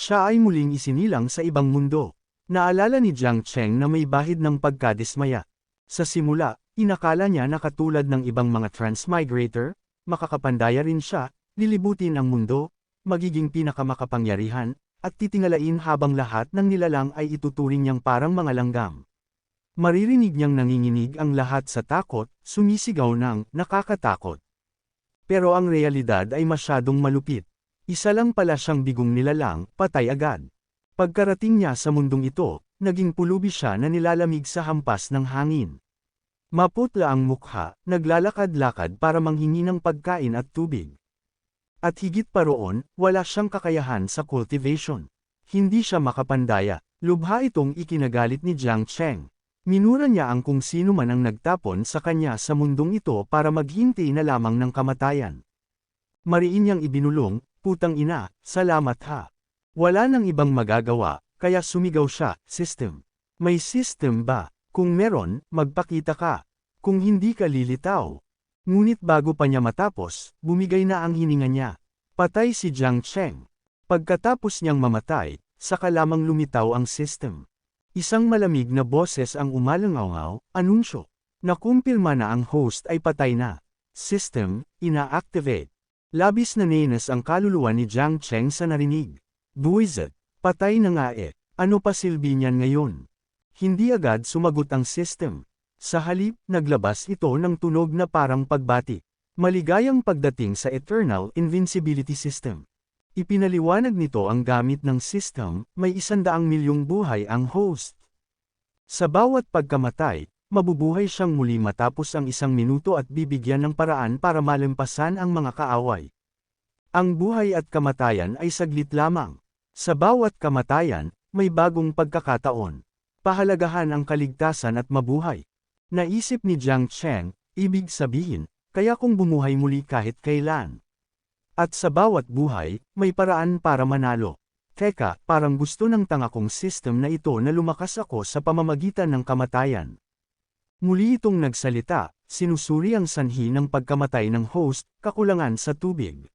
Siya ay muling isinilang sa ibang mundo. Naalala ni Jiang Cheng na may bahid ng pagkadismaya. Sa simula, inakala niya na katulad ng ibang mga transmigrator, makakapandaya rin siya, lilibutin ang mundo, magiging pinakamakapangyarihan, at titingalain habang lahat ng nilalang ay ituturing niyang parang mga langgam. Maririnig niyang nanginginig ang lahat sa takot, sumisigaw ng nakakatakot. Pero ang realidad ay masyadong malupit. Isa lang pala siyang bigong nilalang, patay agad. Pagkarating niya sa mundong ito, naging pulubi siya na nilalamig sa hampas ng hangin. Maputla ang mukha, naglalakad-lakad para manghingi ng pagkain at tubig. At higit pa roon, wala siyang kakayahan sa cultivation. Hindi siya makapandaya, lubha itong ikinagalit ni Jiang Cheng. Minura niya ang kung sino man ang nagtapon sa kanya sa mundong ito para maghintay na lamang ng kamatayan. Mariin niyang ibinulong, putang ina, salamat ha. Wala nang ibang magagawa, kaya sumigaw siya, system. May system ba? Kung meron, magpakita ka. Kung hindi ka lilitaw. Ngunit bago pa niya matapos, bumigay na ang hininga niya. Patay si Jiang Cheng. Pagkatapos niyang mamatay, saka lamang lumitaw ang system. Isang malamig na boses ang umalangaw, anunsyo. Nakumpirma na ang host ay patay na. System, ina-activate. Labis na nainis ang kaluluwa ni Jiang Cheng sa narinig. Buwisit, patay na nga eh, ano pa silbi niyan ngayon? Hindi agad sumagot ang system. Sa halip, naglabas ito ng tunog na parang pagbati. Maligayang pagdating sa Eternal Invincibility System. Ipinaliwanag nito ang gamit ng system, may 100 milyong buhay ang host. Sa bawat pagkamatay, mabubuhay siyang muli matapos ang 1 minuto at bibigyan ng paraan para malampasan ang mga kaaway. Ang buhay at kamatayan ay saglit lamang. Sa bawat kamatayan, may bagong pagkakataon. Pahalagahan ang kaligtasan at mabuhay. Naisip ni Jiang Cheng, ibig sabihin, kaya kung bumuhay muli kahit kailan. At sa bawat buhay, may paraan para manalo. Teka, parang gusto ng tanga kong system na ito na lumakas ako sa pamamagitan ng kamatayan. Muli itong nagsalita, sinusuri ang sanhi ng pagkamatay ng host, kakulangan sa tubig.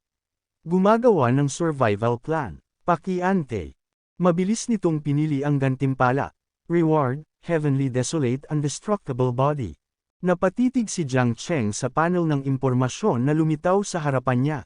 Gumagawa ng survival plan. Pakiante. Mabilis nitong pinili ang gantimpala. Reward, Heavenly Desolate Indestructible Body. Napatitig si Jiang Cheng sa panel ng impormasyon na lumitaw sa harapan niya.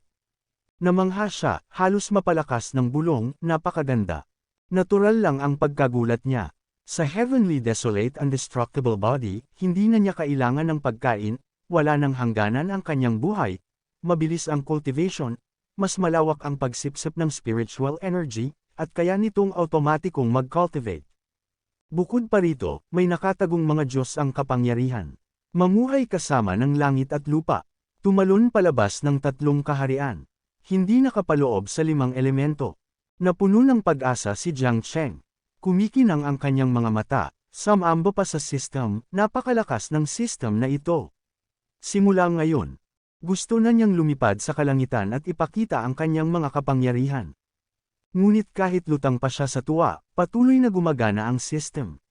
Namangha siya, halos mapalakas ng bulong, napakaganda. Natural lang ang pagkagulat niya. Sa Heavenly Desolate Indestructible Body, hindi na niya kailangan ng pagkain, wala nang hangganan ang kanyang buhay, mabilis ang cultivation, mas malawak ang pagsipsip ng spiritual energy, at kaya nitong automatikong mag-cultivate. Bukod pa rito, may nakatagong mga Diyos ang kapangyarihan. Mamuhay kasama ng langit at lupa. Tumalon palabas ng 3 kaharian. Hindi nakapaloob sa 5 elemento. Napuno ng pag-asa si Jiang Cheng. Kumikinang ang kanyang mga mata, sumamba pa sa system, napakalakas ng system na ito. Simula ngayon, gusto na niyang lumipad sa kalangitan at ipakita ang kanyang mga kapangyarihan. Ngunit kahit lutang pa siya sa tuwa, patuloy na gumagana ang system.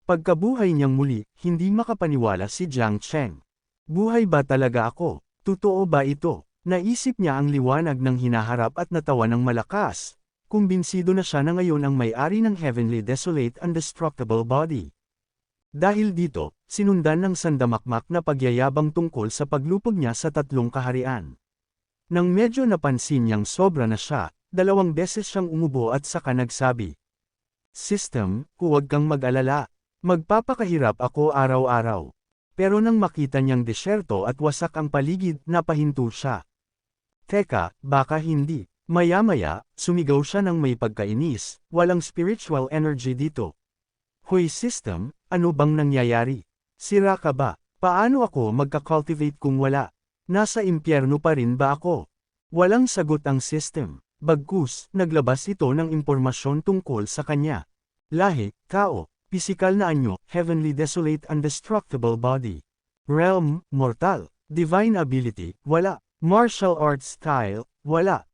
Pagkabuhay niyang muli, hindi makapaniwala si Jiang Cheng. Buhay ba talaga ako? Totoo ba ito? Naisip niya ang liwanag ng hinaharap at natawa ng malakas. Kumbinsido na siya na ngayon ang may-ari ng Heavenly Desolate Indestructible Body. Dahil dito, sinundan ng sandamakmak na pagyayabang tungkol sa paglupog niya sa 3 kaharian. Nang medyo napansin niyang sobra na siya, 2 beses siyang umubo at saka nagsabi, "System, huwag kang mag-alala. Magpapakahirap ako araw-araw." Pero nang makita niyang desyerto at wasak ang paligid, napahinto siya. Teka, baka hindi. Maya-maya, sumigaw siya ng may pagkainis, walang spiritual energy dito. Hoy system, ano bang nangyayari? Sira ka ba? Paano ako magka-cultivate kung wala? Nasa impyerno pa rin ba ako? Walang sagot ang system. Bagkus, naglabas ito ng impormasyon tungkol sa kanya. Lahi, tao, pisikal na anyo, Heavenly Desolate Indestructible Body. Realm, mortal. Divine ability, wala. Martial arts style, wala.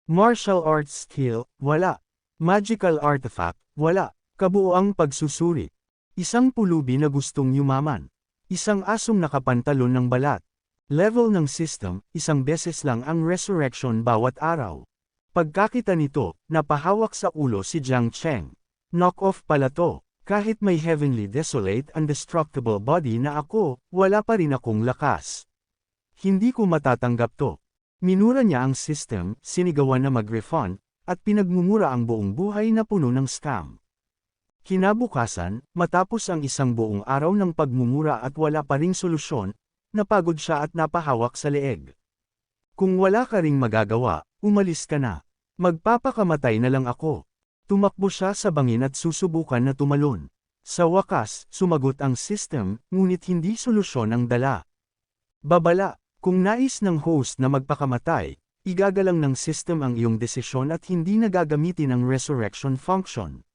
Martial arts skill, wala. Magical artifact, wala. Kabuoang pagsusuri. Isang pulubi na gustong yumaman. Isang asong nakapantalon ng balat. Level ng system, 1 beses lang ang resurrection bawat araw. Pagkakita nito, napahawak sa ulo si Jiang Cheng. Knock-off pala to. Kahit may heavenly desolate indestructible body na ako, wala pa rin akong lakas. Hindi ko matatanggap to. Minura niya ang system, sinigawan na mag-refund, at pinagmumura ang buong buhay na puno ng scam. Kinabukasan, matapos ang isang buong araw ng pagmumura at wala pa ring solusyon, napagod siya at napahawak sa leeg. Kung wala ka ring magagawa, umalis ka na. Magpapakamatay na lang ako. Tumakbo siya sa bangin at susubukan na tumalon. Sa wakas, sumagot ang system, ngunit hindi solusyon ang dala. Babala, kung nais ng host na magpakamatay, igagalang ng system ang iyong desisyon at hindi na gagamitin ang resurrection function.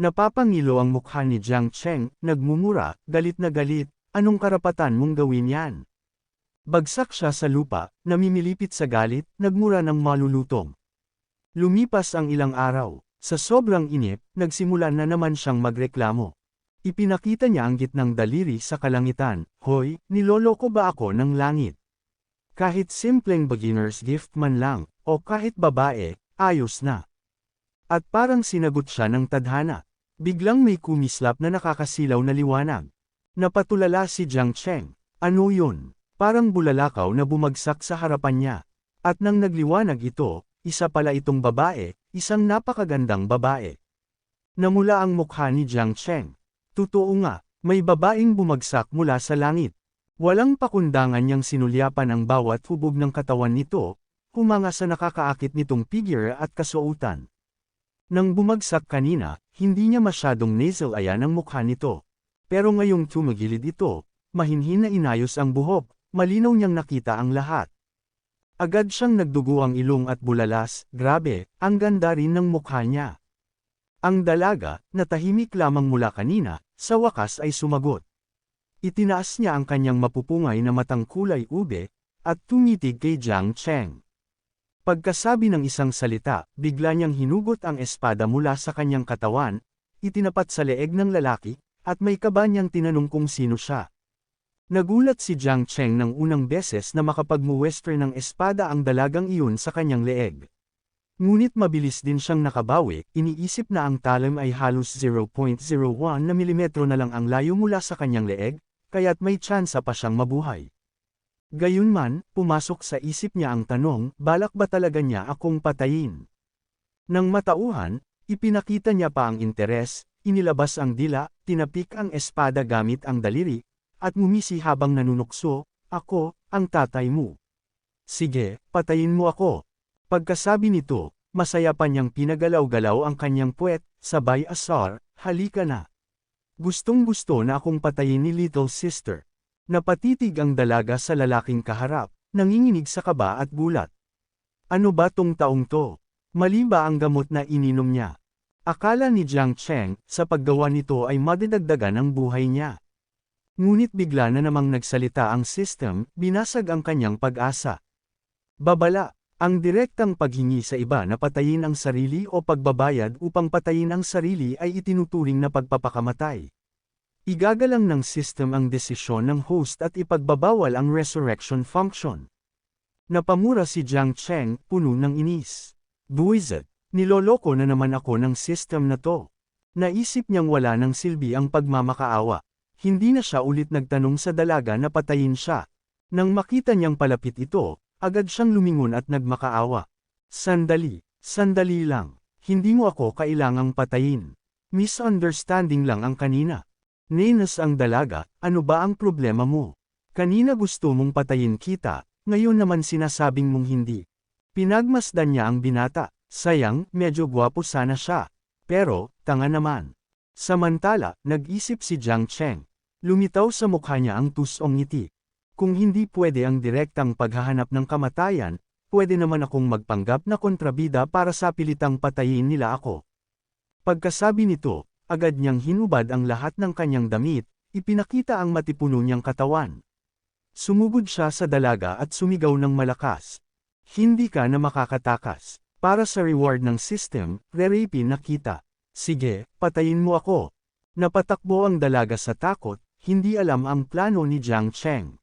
Napapangilo ang mukha ni Jiang Cheng, nagmumura, galit na galit, anong karapatan mong gawin yan? Bagsak siya sa lupa, namimilipit sa galit, nagmura ng malulutong. Lumipas ang ilang araw. Sa sobrang inip, nagsimula na naman siyang magreklamo. Ipinakita niya ang gitnang daliri sa kalangitan, "Hoy, niloloko ba ako ng langit? Kahit simpleng beginner's gift man lang, o kahit babae, ayos na." At parang sinagot siya ng tadhana. Biglang may kumislap na nakakasilaw na liwanag. Napatulala si Jiang Cheng. Ano yun? Parang bulalakaw na bumagsak sa harapan niya. At nang nagliwanag ito, isa pala itong babae, isang napakagandang babae. Namula ang mukha ni Jiang Cheng. Totoo nga, may babaeng bumagsak mula sa langit. Walang pakundangan niyang sinulyapan ang bawat hubog ng katawan nito, humanga sa nakakaakit nitong figure at kasuotan. Nang bumagsak kanina, hindi niya masyadong nasal ayan ang mukha nito. Pero ngayong tumagilid ito, mahinhin na inayos ang buhok, malinaw niyang nakita ang lahat. Agad siyang nagdugo ang ilong at bulalas, grabe, ang ganda rin ng mukha niya. Ang dalaga, na tahimik lamang mula kanina, sa wakas ay sumagot. Itinaas niya ang kanyang mapupungay na matang kulay ube, at tumitig kay Jiang Cheng. Pagkasabi ng isang salita, bigla niyang hinugot ang espada mula sa kanyang katawan, itinapat sa leeg ng lalaki, at may kaba niyang tinanong kung sino siya. Nagulat si Jiang Cheng nang unang beses na makapagmuwester ng espada ang dalagang iyon sa kanyang leeg. Ngunit mabilis din siyang nakabawi, iniisip na ang talim ay halos 0.01 na milimetro na lang ang layo mula sa kanyang leeg, kaya't may tsansa pa siyang mabuhay. Gayunman, pumasok sa isip niya ang tanong, balak ba talaga niya akong patayin? Nang matauhan, ipinakita niya pa ang interes, inilabas ang dila, tinapik ang espada gamit ang daliri, at ngumisi habang nanunukso, "Ako, ang tatay mo. Sige, patayin mo ako." Pagkasabi nito, masaya pa niyang pinagalaw-galaw ang kanyang puwet, sabay asar, "Halika na. Gustong-gusto na akong patayin ni little sister." Napatitig ang dalaga sa lalaking kaharap, nanginginig sa kaba at gulat. Ano ba tong taong to? Mali ba ang gamot na ininom niya? Akala ni Jiang Cheng, sa paggawa nito ay madidagdagan ang buhay niya. Ngunit bigla na namang nagsalita ang system, binasag ang kanyang pag-asa. Babala, ang direktang paghingi sa iba na patayin ang sarili o pagbabayad upang patayin ang sarili ay itinuturing na pagpapakamatay. Igagalang ng system ang desisyon ng host at ipagbabawal ang resurrection function. Napamura si Jiang Cheng, puno ng inis. Buwisit, niloloko na naman ako ng system na to. Naisip niyang wala ng silbi ang pagmamakaawa. Hindi na siya ulit nagtanong sa dalaga na patayin siya. Nang makita niyang palapit ito, agad siyang lumingon at nagmakaawa. Sandali lang. Hindi mo ako kailangang patayin. Misunderstanding lang ang kanina. Nenas ang dalaga, ano ba ang problema mo? Kanina gusto mong patayin kita, ngayon naman sinasabing mong hindi. Pinagmasdan niya ang binata, sayang, medyo gwapo sana siya. Pero, tanga naman. Samantala, nag-isip si Jiang Cheng. Lumitaw sa mukha niya ang tusong ngiti. Kung hindi pwede ang direktang paghahanap ng kamatayan, pwede naman akong magpanggap na kontrabida para sa pilitang patayin nila ako. Pagkasabi nito, agad niyang hinubad ang lahat ng kanyang damit, ipinakita ang matipuno niyang katawan. Sumugod siya sa dalaga at sumigaw ng malakas. Hindi ka na makakatakas. Para sa reward ng system, re-rapin na kita. Sige, patayin mo ako. Napatakbo ang dalaga sa takot, hindi alam ang plano ni Jiang Cheng.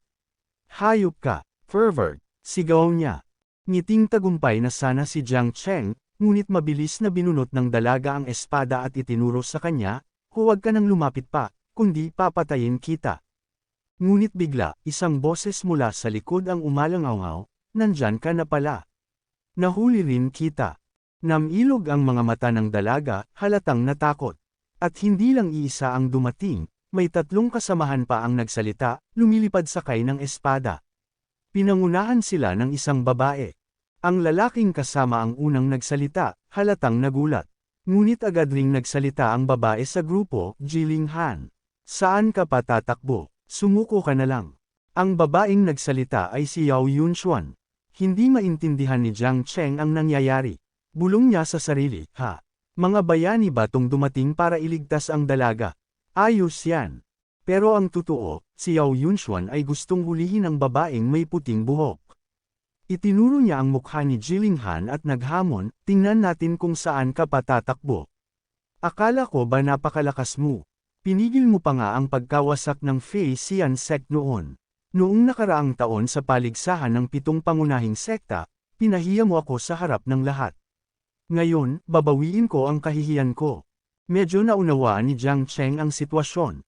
Hayop ka, pervert, sigaw niya. Ngiting tagumpay na sana si Jiang Cheng, ngunit mabilis na binunot ng dalaga ang espada at itinuro sa kanya, huwag ka nang lumapit pa, kundi papatayin kita. Ngunit bigla, isang boses mula sa likod ang umalangaw, nandyan ka na pala. Nahuli rin kita. Namilog ang mga mata ng dalaga, halatang natakot. At hindi lang iisa ang dumating, may tatlong kasamahan pa ang nagsalita, lumilipad sakay ng espada. Pinangunahan sila ng isang babae. Ang lalaking kasama ang unang nagsalita, halatang nagulat. Ngunit agad ring nagsalita ang babae sa grupo, Jiling Han. Saan ka pa tatakbo? Sumuko ka na lang. Ang babaeng nagsalita ay si Yao Yunxuan. Hindi maintindihan ni Jiang Cheng ang nangyayari. Bulong niya sa sarili, ha? Mga bayani ba tong dumating para iligtas ang dalaga? Ayos yan. Pero ang totoo, si Yao Yunxuan ay gustong hulihin ang babaeng may puting buhok. Itinuro niya ang mukha ni Jiling Han at naghamon, tingnan natin kung saan ka pa tatakbo. Akala ko ba napakalakas mo? Pinigil mo pa nga ang pagkawasak ng Fei Xian sect noon. Noong nakaraang taon sa paligsahan ng 7 pangunahing sekta, pinahiya mo ako sa harap ng lahat. Ngayon, babawiin ko ang kahihiyan ko. Medyo naunawaan ni Jiang Cheng ang sitwasyon.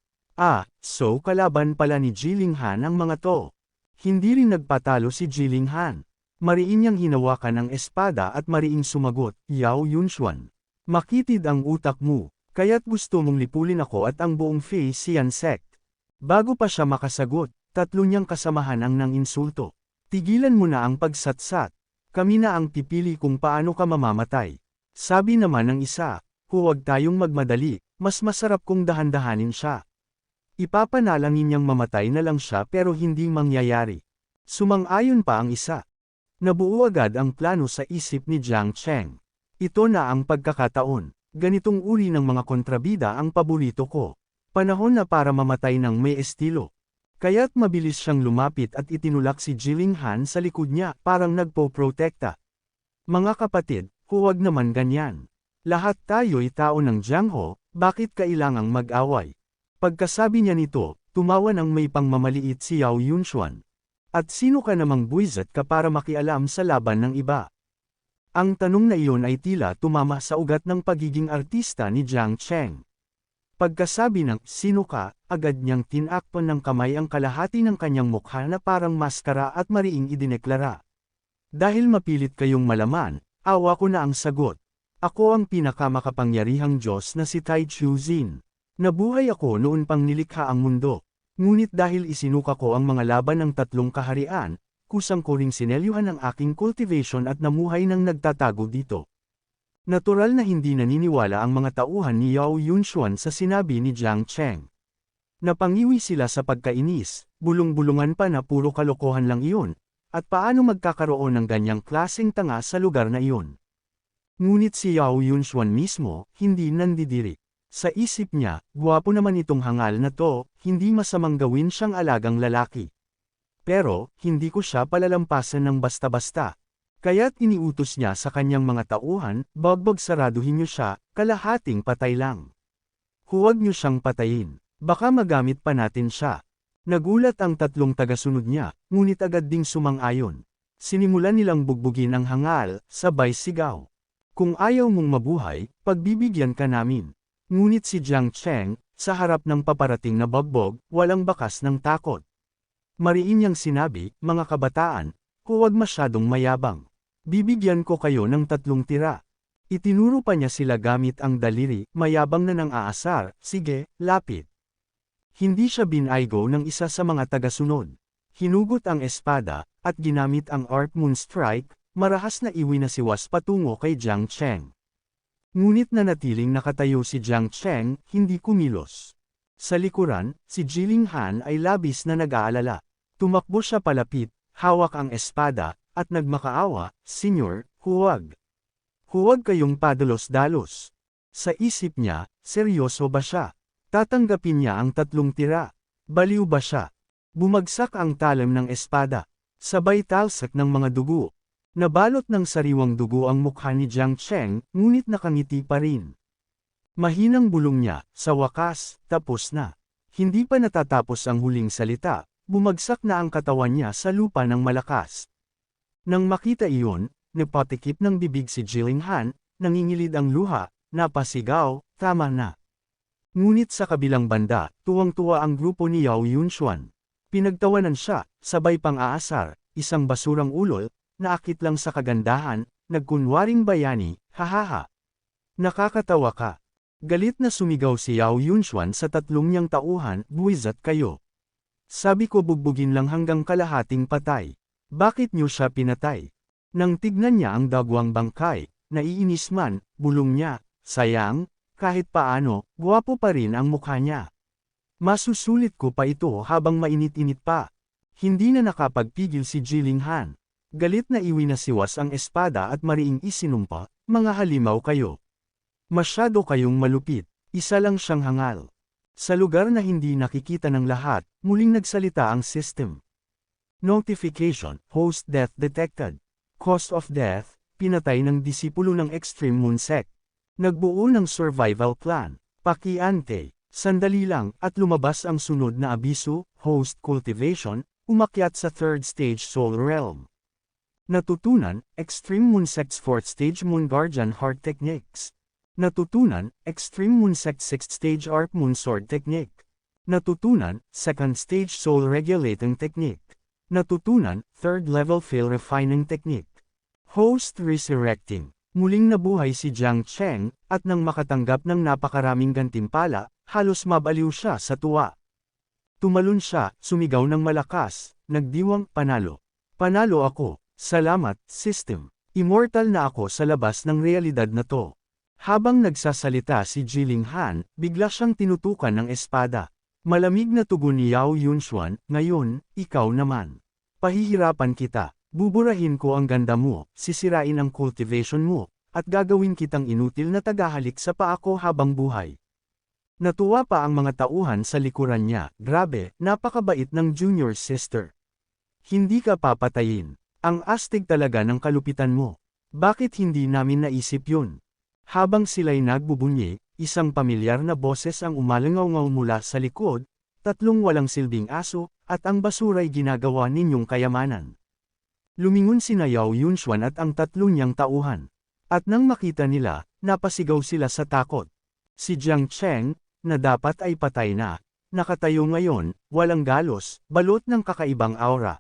So kalaban pala ni Jiling Han ang mga to. Hindi rin nagpatalo si Jiling Han. Mariin niyang hinawakan ang espada at mariing sumagot, Yao Yunxuan. Makitid ang utak mo, kaya't gusto mong lipulin ako at ang buong Fei Xian sect. Bago pa siya makasagot, tatlo niyang kasamahan ang nang-insulto. Tigilan mo na ang pagsatsat. Kami na ang pipili kung paano ka mamamatay. Sabi naman ng isa, huwag tayong magmadali, mas masarap kung dahan-dahanin siya. Ipapanalangin niyang mamatay na lang siya pero hindi mangyayari. Sumang-ayon pa ang isa. Nabuo agad ang plano sa isip ni Jiang Cheng. Ito na ang pagkakataon. Ganitong uri ng mga kontrabida ang paborito ko. Panahon na para mamatay ng may estilo. Kaya't mabilis siyang lumapit at itinulak si Jiling Han sa likod niya, parang nagpo-protekta. Mga kapatid, huwag naman ganyan. Lahat tayo'y tao ng Jiangho, bakit kailangang mag-away? Pagkasabi niya nito, tumawa ng may pangmamaliit si Yao Yunxuan. At sino ka namang buwizat ka para makialam sa laban ng iba? Ang tanong na iyon ay tila tumama sa ugat ng pagiging artista ni Jiang Cheng. Pagkasabi ng, sino ka, agad niyang tinakpan ng kamay ang kalahati ng kanyang mukha na parang maskara at mariing idineklara. Dahil mapilit kayong malaman, awa ko na ang sagot. Ako ang pinakamakapangyarihang Diyos na si Tai Chu Xin. Nabuhay ako noon pang nilikha ang mundo. Ngunit dahil isinuka ko ang mga laban ng 3 kaharian, kusang ko ring sinelyuhan ang aking cultivation at namuhay ng nagtatago dito. Natural na hindi naniniwala ang mga tauhan ni Yao Yunxuan sa sinabi ni Jiang Cheng. Napangiwi sila sa pagkainis, bulong-bulungan pa na puro kalokohan lang iyon, at paano magkakaroon ng ganyang klaseng tanga sa lugar na iyon. Ngunit si Yao Yunxuan mismo, hindi nandidiri. Sa isip niya, gwapo naman itong hangal na to, hindi masamang gawin siyang alagang lalaki. Pero, hindi ko siya palalampasan ng basta-basta. Kaya't iniutos niya sa kanyang mga tauhan, bagbag saraduhin niyo siya, kalahating patay lang. Huwag niyo siyang patayin, baka magamit pa natin siya. Nagulat ang 3 tagasunod niya, ngunit agad ding sumang-ayon. Sinimulan nilang bugbugin ang hangal, sabay sigaw. Kung ayaw mong mabuhay, pagbibigyan ka namin. Ngunit si Jiang Cheng, sa harap ng paparating na bagbog, walang bakas ng takot. Mariin niyang sinabi, mga kabataan, huwag masyadong mayabang. Bibigyan ko kayo ng 3 tira. Itinuro pa niya sila gamit ang daliri, mayabang na nang aasar, sige, lapit. Hindi siya binaygo ng isa sa mga tagasunod. Hinugot ang espada, at ginamit ang Arc Moon Strike, marahas na iwinasiwas patungo kay Jiang Cheng. Ngunit nanatiling nakatayo si Jiang Cheng, hindi kumilos. Sa likuran, si Jiling Han ay labis na nag-aalala. Tumakbo siya palapit, hawak ang espada, at nagmakaawa, Senyor, huwag. Huwag kayong padalos-dalos. Sa isip niya, seryoso ba siya? Tatanggapin niya ang 3 tira. Baliw ba siya? Bumagsak ang talim ng espada. Sabay talsak ng mga dugo. Nabalot ng sariwang dugo ang mukha ni Jiang Cheng, ngunit nakangiti pa rin. Mahinang bulong niya, sa wakas, tapos na. Hindi pa natatapos ang huling salita, bumagsak na ang katawan niya sa lupa ng malakas. Nang makita iyon, nagpatikip ng bibig si Jilinghan, nangingilid ang luha, napasigaw, tama na. Ngunit sa kabilang banda, tuwang-tuwa ang grupo ni Yao Yunshuan. Pinagtawanan siya, sabay pang aasar, isang basurang ulol, naakit lang sa kagandahan, nagkunwaring bayani, hahaha. Nakakatawa ka. Galit na sumigaw si Yao Yunshuan sa tatlong niyang tauhan, buwizat kayo. Sabi ko bugbugin lang hanggang kalahating patay. Bakit niyo siya pinatay? Nang tignan niya ang dagwang bangkay, naiinis man, bulong niya, sayang, kahit paano, guwapo pa rin ang mukha niya. Masusulit ko pa ito habang mainit-init pa. Hindi na nakapagpigil si Jilinghan. Galit na iwinasiwas ang espada at mariing isinumpa, mga halimaw kayo. Masyado kayong malupit, isa lang siyang hangal. Sa lugar na hindi nakikita ng lahat, muling nagsalita ang system. Notification, host death detected. Cause of death, pinatay ng disipulo ng Extreme Moon Sect. Nagbuo ng survival plan, pakiante, sandali lang at lumabas ang sunod na abiso, host cultivation, umakyat sa 3rd stage Soul Realm. Natutunan, Extreme Moon Sect's 4th stage Moon Guardian Heart Techniques. Natutunan, Extreme Moon Sect 6th stage Arc Moon Sword Technique. Natutunan, 2nd stage Soul Regulating Technique. Natutunan, 3rd level Fail Refining Technique. Host Resurrecting. Muling nabuhay si Jiang Cheng, at nang makatanggap ng napakaraming gantimpala, halos mabaliw siya sa tuwa. Tumalon siya, sumigaw ng malakas, nagdiwang, panalo. Panalo ako, salamat, system. Immortal na ako sa labas ng realidad na to. Habang nagsasalita si Jilinghan, bigla siyang tinutukan ng espada. Malamig na tugon ni Yao Yunshuan, ngayon, ikaw naman. Pahihirapan kita, buburahin ko ang ganda mo, sisirain ang cultivation mo, at gagawin kitang inutil na tagahalik sa paa ko habang buhay. Natuwa pa ang mga tauhan sa likuran niya, grabe, napakabait ng junior sister. Hindi ka papatayin. Ang astig talaga ng kalupitan mo. Bakit hindi namin naisip yun? Habang sila'y nagbubunyi, isang pamilyar na boses ang umalangaw-ngaw mula sa likod, 3 walang silbing aso, at ang basura'y ginagawa ninyong kayamanan. Lumingon sina Yao Yunshuan at ang 3 niyang tauhan. At nang makita nila, napasigaw sila sa takot. Si Jiang Cheng, na dapat ay patay na, nakatayo ngayon, walang galos, balot ng kakaibang aura.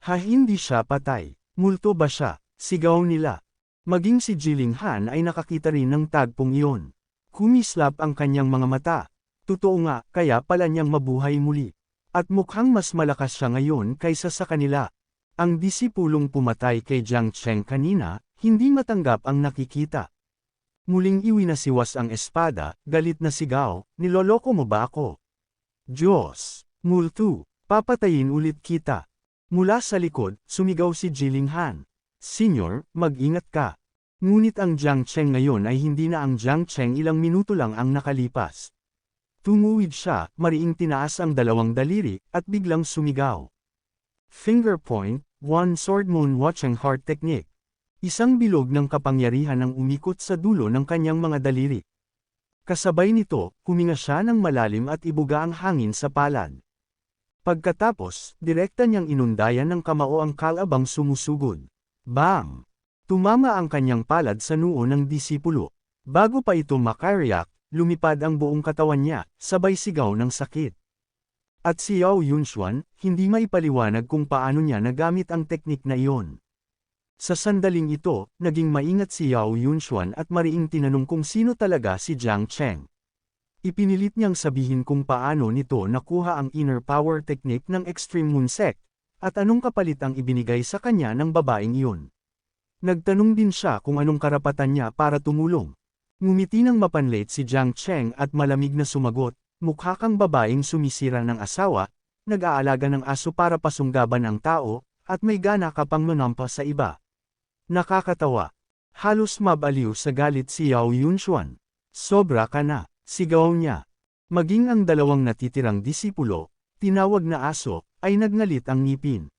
Hindi siya patay. Multo ba siya? Sigaw nila. Maging si Jilinghan ay nakakita rin ng tagpong iyon. Kumislap ang kanyang mga mata. Totoo nga, kaya pala niyang mabuhay muli. At mukhang mas malakas siya ngayon kaysa sa kanila. Ang disipulong pumatay kay Jiang Cheng kanina, hindi matanggap ang nakikita. Muling iwinasiwas ang espada, galit na sigaw, niloloko mo ba ako? Diyos! Multo! Papatayin ulit kita! Mula sa likod, sumigaw si Jilinghan. Senyor, mag-ingat ka. Ngunit ang Jiang Cheng ngayon ay hindi na ang Jiang Cheng, ilang minuto lang ang nakalipas. Tumuwid siya, mariing tinaas ang 2 daliri, at biglang sumigaw. Finger point, 1 sword moon watching heart technique. Isang bilog ng kapangyarihan ang umikot sa dulo ng kanyang mga daliri. Kasabay nito, huminga siya ng malalim at ibuga ang hangin sa palad. Pagkatapos, direkta niyang inundayan ng kamao ang kalabang sumusugod. Bam! Tumama ang kanyang palad sa noo ng disipulo. Bago pa ito makariyak, lumipad ang buong katawan niya, sabay sigaw ng sakit. At si Yao Yunshuan, hindi maipaliwanag kung paano niya nagamit ang teknik na iyon. Sa sandaling ito, naging maingat si Yao Yunshuan at mariing tinanong kung sino talaga si Jiang Cheng. Ipinilit niyang sabihin kung paano nito nakuha ang inner power technique ng Extreme Moon Sect, at anong kapalit ang ibinigay sa kanya ng babaeng iyon. Nagtanong din siya kung anong karapatan niya para tumulong. Ngumiti ng mapanlait si Jiang Cheng at malamig na sumagot, mukha kang babaeng sumisira ng asawa, nag-aalaga ng aso para pasunggaban ang tao, at may gana ka pang manampa sa iba. Nakakatawa. Halos mabaliw sa galit si Yao Yunshuan. Sobra ka na. Sigaw niya. Maging ang 2 natitirang disipulo, tinawag na aso, ay nagngalit ang ngipin.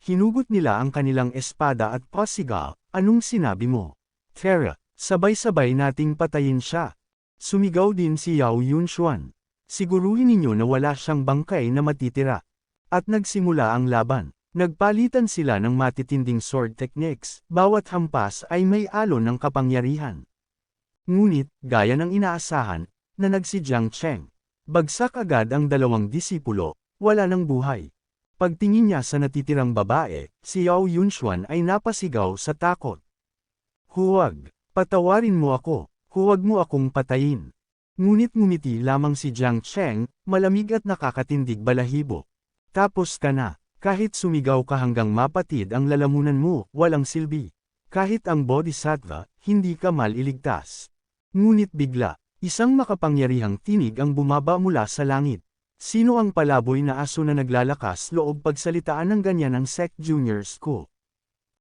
Hinugot nila ang kanilang espada at pasigaw, anong sinabi mo? Tara, sabay-sabay nating patayin siya. Sumigaw din si Yao Yunshuan. Siguruhin ninyo na wala siyang bangkay na matitira. At nagsimula ang laban. Nagpalitan sila ng matitinding sword techniques, bawat hampas ay may alon ng kapangyarihan. Ngunit, gaya ng inaasahan, nanag si Jiang Cheng. Bagsak agad ang dalawang disipulo, wala ng buhay. Pagtingin niya sa natitirang babae, si Yao Yunshuan ay napasigaw sa takot. Huwag, patawarin mo ako, huwag mo akong patayin. Ngunit ngumiti lamang si Jiang Cheng, malamig at nakakatindig balahibo. Tapos ka na, kahit sumigaw ka hanggang mapatid ang lalamunan mo, walang silbi. Kahit ang bodhisattva, hindi ka maliligtas. Ngunit bigla, isang makapangyarihang tinig ang bumaba mula sa langit. Sino ang palaboy na aso na naglalakas loob pagsalitaan ng ganyan ng Sect Juniors ko?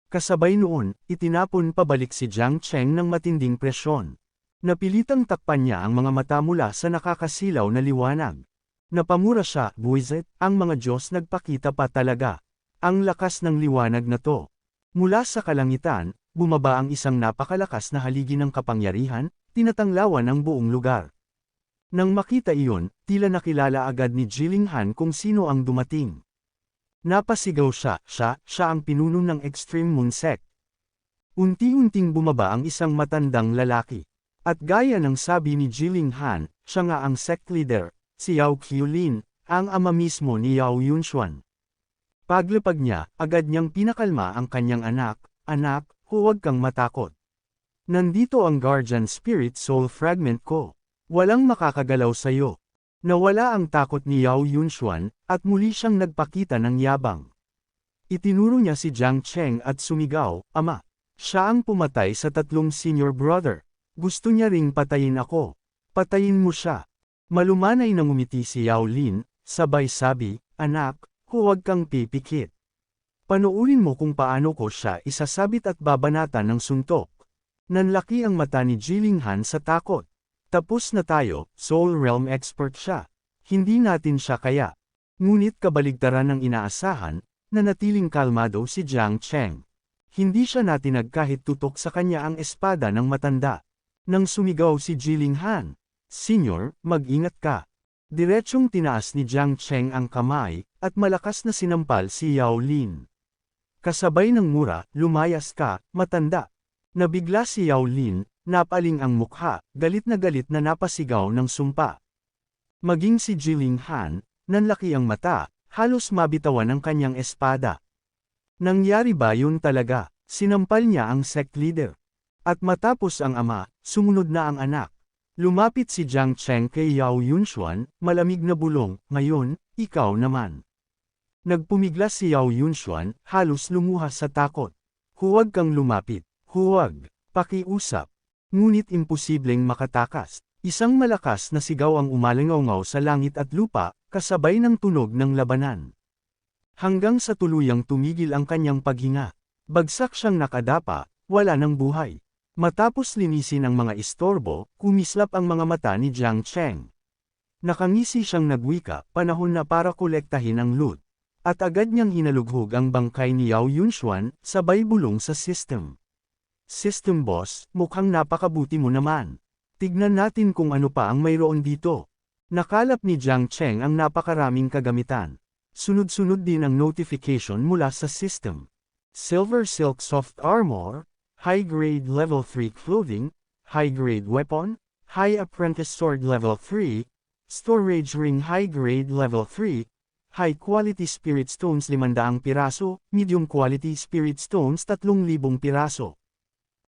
Kasabay noon, itinapon pabalik si Jiang Cheng ng matinding presyon. Napilitang takpan niya ang mga mata mula sa nakakasilaw na liwanag. Napamura siya, buwisit, ang mga Diyos nagpakita pa talaga. Ang lakas ng liwanag na to. Mula sa kalangitan, bumaba ang isang napakalakas na haligi ng kapangyarihan, tinatanglawan ang buong lugar. Nang makita iyon, tila nakilala agad ni Jiling Han kung sino ang dumating. Napasigaw siya ang pinuno ng Extreme Moon Sect. Unti-unting bumaba ang isang matandang lalaki. At gaya ng sabi ni Jiling Han, siya nga ang sect leader, si Yao Qiulin, ang ama mismo ni Yao Yunshuan. Paglapag niya, agad niyang pinakalma ang kanyang anak, "Anak, huwag kang matakot. Nandito ang Guardian Spirit Soul Fragment ko. Walang makakagalaw sa'yo." Nawala ang takot ni Yao Yunshuan, at muli siyang nagpakita ng yabang. Itinuro niya si Jiang Cheng at sumigaw, "Ama, siya ang pumatay sa tatlong senior brother. Gusto niya ring patayin ako. Patayin mo siya." Malumanay na ngumiti si Yao Lin, sabay sabi, "Anak, huwag kang pipikit. Panoorin mo kung paano ko siya isasabit at babanatan ng suntok." Nanlaki ang mata ni Jiling Han sa takot. "Tapos na tayo, Soul Realm expert siya. Hindi natin siya kaya." Ngunit kabaligtaran ng inaasahan, nanatiling kalmado si Jiang Cheng. Hindi siya natinag kahit tutok sa kanya ang espada ng matanda. Nang sumigaw si Jiling Han, "Senior, mag-ingat ka." Diretsyong tinaas ni Jiang Cheng ang kamay, at malakas na sinampal si Yao Lin. Kasabay ng mura, "Lumayas ka, matanda." Nabigla si Yao Lin, napaling ang mukha, galit na napasigaw ng sumpa. Maging si Jiling Han, nanlaki ang mata, halos mabitawan ang kanyang espada. Nangyari ba yun talaga? Sinampal niya ang sect leader. At matapos ang ama, sumunod na ang anak. Lumapit si Jiang Cheng kay Yao Yunshuan, malamig na bulong, "Ngayon, ikaw naman." Nagpumiglas si Yao Yunshuan, halos lumuha sa takot. "Huwag kang lumapit. Huwag. Pakiusap." Ngunit imposibleng makatakas. Isang malakas na sigaw ang umalingaw sa langit at lupa, kasabay ng tunog ng labanan. Hanggang sa tuluyang tumigil ang kanyang paghinga. Bagsak siyang nakadapa, wala ng buhay. Matapos linisin ang mga istorbo, kumislap ang mga mata ni Jiang Cheng. Nakangisi siyang nagwika, panahon na para kolektahin ang loot. At agad niyang hinalughog ang bangkay ni Yao Yunshuan, sabay bulong sa system. "System boss, mukhang napakabuti mo naman. Tignan natin kung ano pa ang mayroon dito." Nakalap ni Jiang Cheng ang napakaraming kagamitan. Sunod-sunod din ang notification mula sa system. Silver Silk Soft Armor, High-Grade Level 3 Clothing, High-Grade Weapon, High Apprentice Sword Level 3, Storage Ring High-Grade Level 3, High Quality Spirit Stones 500 piraso, Medium Quality Spirit Stones 3,000 piraso.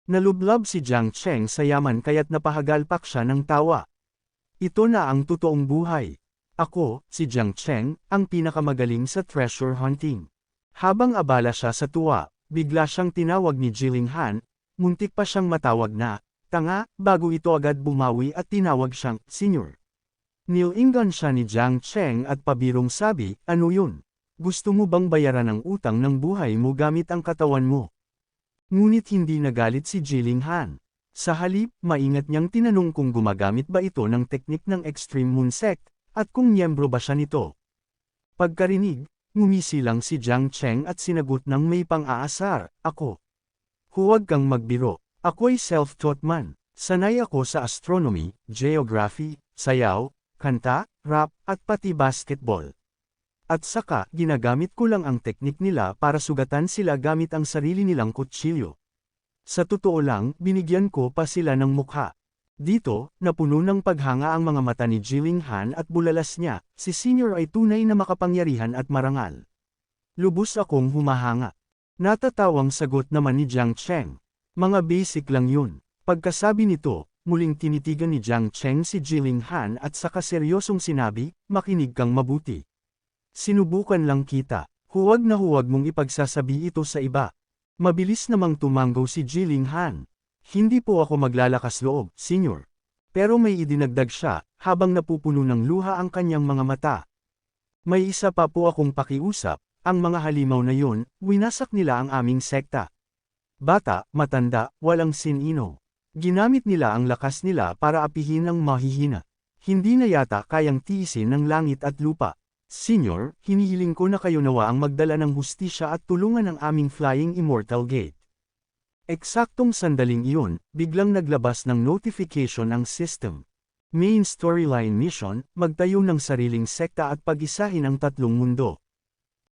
Nalublab si Jiang Cheng sa yaman kaya't napahagalpak siya ng tawa. Ito na ang totoong buhay. Ako, si Jiang Cheng, ang pinakamagaling sa treasure hunting. Habang abala siya sa tuwa, bigla siyang tinawag ni Jiling Han, muntik pa siyang matawag na, "Tanga," bago ito agad bumawi at tinawag siyang, "Senior." Nilingan siya ni Jiang Cheng at pabirong sabi, "Ano yun? Gusto mo bang bayaran ang utang ng buhay mo gamit ang katawan mo?" Ngunit hindi nagalit si Jiling Han. Sa halip, maingat niyang tinanong kung gumagamit ba ito ng teknik ng Extreme Moon Sect, at kung miyembro ba siya nito. Pagkarinig, ngumisi lang si Jiang Cheng at sinagot ng may pang-aasar, "Ako. Huwag kang magbiro. Ako'y self-taught man. Sanay ako sa astronomy, geography, sayaw, kanta, rap, at pati basketball. At saka, ginagamit ko lang ang teknik nila para sugatan sila gamit ang sarili nilang kutsilyo. Sa totoo lang, binigyan ko pa sila ng mukha. Dito, napuno ng paghanga ang mga mata ni Jilin Han at bulalas niya, si Senior ay tunay na makapangyarihan at marangal. Lubos akong humahanga. Natatawang sagot naman ni Jiang Cheng. Mga basic lang yun. Pagkasabi nito, muling tinitigan ni Jiang Cheng si Jilin Han at saka seryosong sinabi, makinig kang mabuti. Sinubukan lang kita. Huwag na huwag mong ipagsasabi ito sa iba. Mabilis namang tumanggo si Jilin Han. Hindi po ako maglalakas loob, Senior. Pero may idinagdag siya, habang napupuno ng luha ang kanyang mga mata. May isa pa po akong pakiusap, ang mga halimaw na yun, winasak nila ang aming sekta. Bata, matanda, walang sinino. Ginamit nila ang lakas nila para apihin ang mahihina. Hindi na yata kayang tiisin ng langit at lupa. Senior, hinihiling ko na kayo nawa ang magdala ng hustisya at tulungan ang aming Flying Immortal Gate. Eksaktong sandaling iyon, biglang naglabas ng notification ang system. Main storyline mission, magtayo ng sariling sekta at pag-isahin ang tatlong mundo.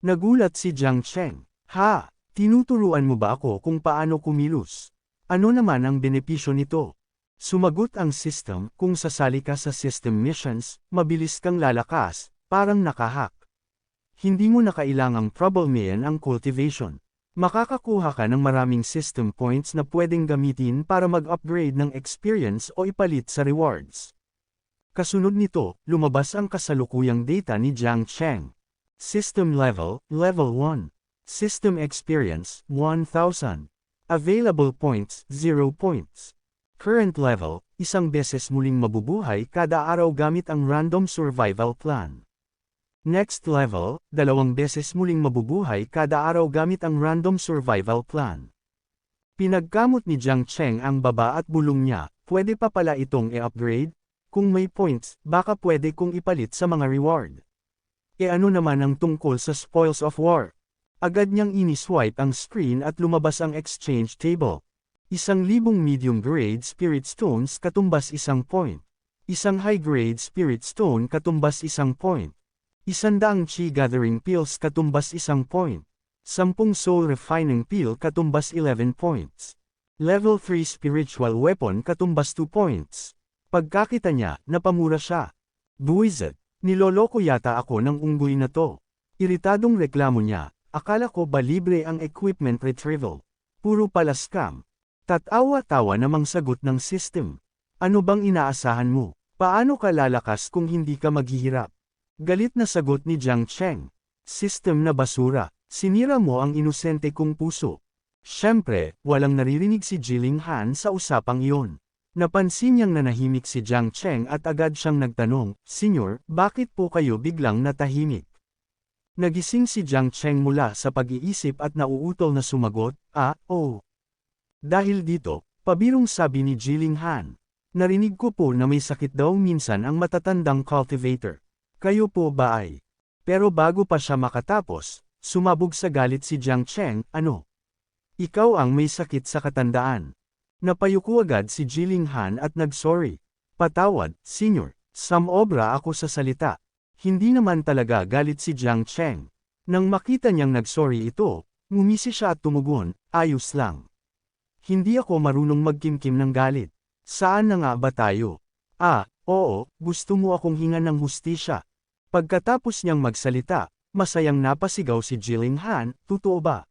Nagulat si Jiang Cheng. Ha, tinuturuan mo ba ako kung paano kumilos? Ano naman ang benepisyo nito? Sumagot ang system, kung sasali ka sa system missions, mabilis kang lalakas. Parang nakahack. Hindi mo na kailangang troublemayan ang cultivation. Makakakuha ka ng maraming system points na pwedeng gamitin para mag-upgrade ng experience o ipalit sa rewards. Kasunod nito, lumabas ang kasalukuyang data ni Jiang Cheng. System level, level 1. System experience, 1,000. Available points, 0 points. Current level, isang beses muling mabubuhay kada araw gamit ang random survival plan. Next level, 2 beses muling mabubuhay kada araw gamit ang random survival plan. Pinagkamot ni Jiang Cheng ang baba at bulong niya, pwede pa pala itong i-upgrade? Kung may points, baka pwede kong ipalit sa mga reward. E ano naman ang tungkol sa spoils of war? Agad niyang ini-swipe ang screen at lumabas ang exchange table. 1,000 medium-grade spirit stones katumbas 1 point. 1 high-grade spirit stone katumbas 1 point. 100 chi gathering pills katumbas 1 point. 10 soul refining pill katumbas 11 points. Level 3 spiritual weapon katumbas 2 points. Pagkakita niya, napamura siya. Buwisit, niloloko yata ako ng unggoy na to. Iritadong reklamo niya, akala ko ba libre ang equipment retrieval? Puro pala scam. Tatawa-tawa namang sagot ng system. Ano bang inaasahan mo? Paano ka lalakas kung hindi ka maghihirap? Galit na sagot ni Jiang Cheng. System na basura, sinira mo ang inosente kong puso. Siyempre, walang naririnig si Jilin Han sa usapang iyon. Napansin niyang nanahimik si Jiang Cheng at agad siyang nagtanong, Senyor, bakit po kayo biglang natahimik? Nagising si Jiang Cheng mula sa pag-iisip at nauutol na sumagot, oh. Dahil dito, pabirong sabi ni Jilin Han. Narinig ko po na may sakit daw minsan ang matatandang cultivator. Kayo po ba ay? Pero bago pa siya makatapos, sumabog sa galit si Jiang Cheng, ano? Ikaw ang may sakit sa katandaan. Napayuko agad si Jilin Han at nag-sorry. Patawad, Senior, samobra ako sa salita. Hindi naman talaga galit si Jiang Cheng. Nang makita niyang nag-sorry ito, ngumisi siya at tumugon, ayos lang. Hindi ako marunong magkimkim ng galit. Saan na nga ba tayo? Oo, gusto mo akong hingan ng hustisya. Pagkatapos niyang magsalita, masayang napasigaw si Jilin Han, totoo ba?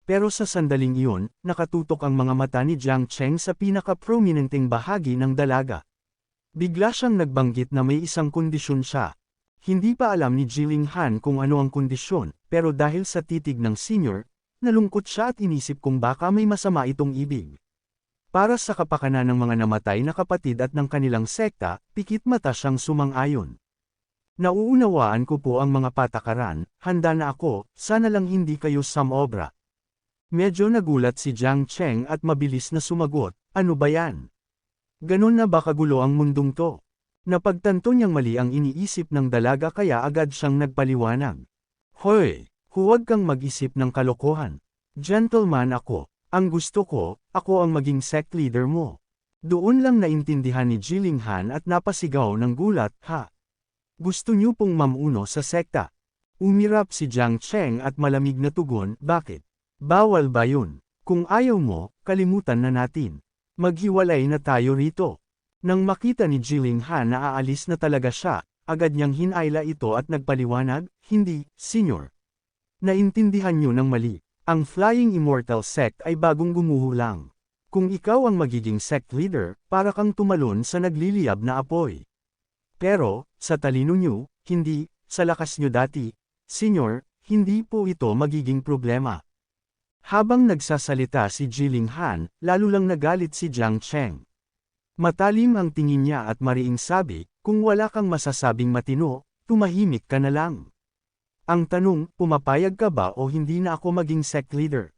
Pero sa sandaling iyon, nakatutok ang mga mata ni Jiang Cheng sa pinaka-prominenteng bahagi ng dalaga. Bigla siyang nagbanggit na may isang kondisyon siya. Hindi pa alam ni Jilin Han kung ano ang kondisyon, pero dahil sa titig ng senior, nalungkot siya at inisip kung baka may masama itong ibig. Para sa kapakanan ng mga namatay na kapatid at ng kanilang sekta, pikit mata siyang sumang-ayon. Nauunawaan ko po ang mga patakaran, handa na ako, sana lang hindi kayo samobra. Medyo nagulat si Jiang Cheng at mabilis na sumagot, ano ba yan? Ganon na ba kagulo ang mundong to? Napagtanto niyang mali ang iniisip ng dalaga kaya agad siyang nagpaliwanag. Hoy, huwag kang mag-isip ng kalokohan. Gentleman ako, ang gusto ko, ako ang maging sect leader mo. Doon lang naintindihan ni Jilin Han at napasigaw ng gulat, ha? Gusto niyo pong mamuno sa sekta. Umirap si Jiang Cheng at malamig na tugon, bakit? Bawal ba yun? Kung ayaw mo, kalimutan na natin. Maghiwalay na tayo rito. Nang makita ni Jilin Han na aalis na talaga siya, agad niyang hinayla ito at nagpaliwanag, hindi, senyor. Naintindihan niyo ng mali. Ang Flying Immortal Sect ay bagong gumuho lang. Kung ikaw ang magiging sect leader, para kang tumalon sa nagliliyab na apoy. Pero, sa talino niyo, hindi, sa lakas niyo dati, senyor, hindi po ito magiging problema. Habang nagsasalita si Jilin Han, lalo lang nagalit si Jiang Cheng. Matalim ang tingin niya at mariing sabi, kung wala kang masasabing matino, tumahimik ka na lang. Ang tanong, pumapayag ka ba o hindi na ako maging sect leader?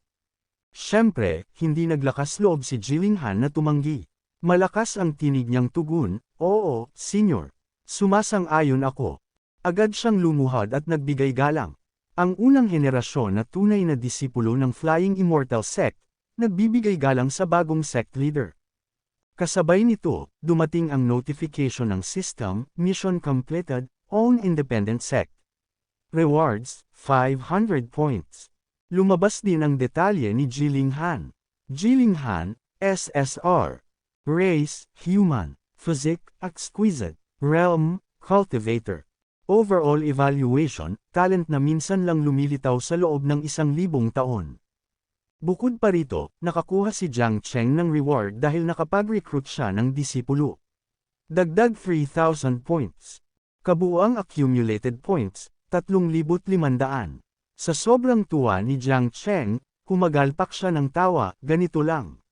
Siyempre, hindi naglakas loob si Jilin Han na tumanggi. Malakas ang tinig niyang tugon, oo, senyor. Sumasang-ayon ako. Agad siyang lumuhad at nagbigay galang. Ang unang henerasyon na tunay na disipulo ng Flying Immortal Sect, nagbibigay galang sa bagong sect leader. Kasabay nito, dumating ang notification ng system, mission completed, own independent sect. Rewards, 500 points. Lumabas din ang detalye ni Jilin Han. Jilin Han, SSR. Race, human. Physique, exquisite. Realm, cultivator. Overall evaluation, talent na minsan lang lumilitaw sa loob ng 1,000 taon. Bukod pa rito, nakakuha si Jiang Cheng ng reward dahil nakapag-recruit siya ng disipulo. Dagdag 3,000 points. Kabuuang accumulated points, 3,500. Sa sobrang tuwa ni Jiang Cheng, kumagalpak siya ng tawa, ganito lang.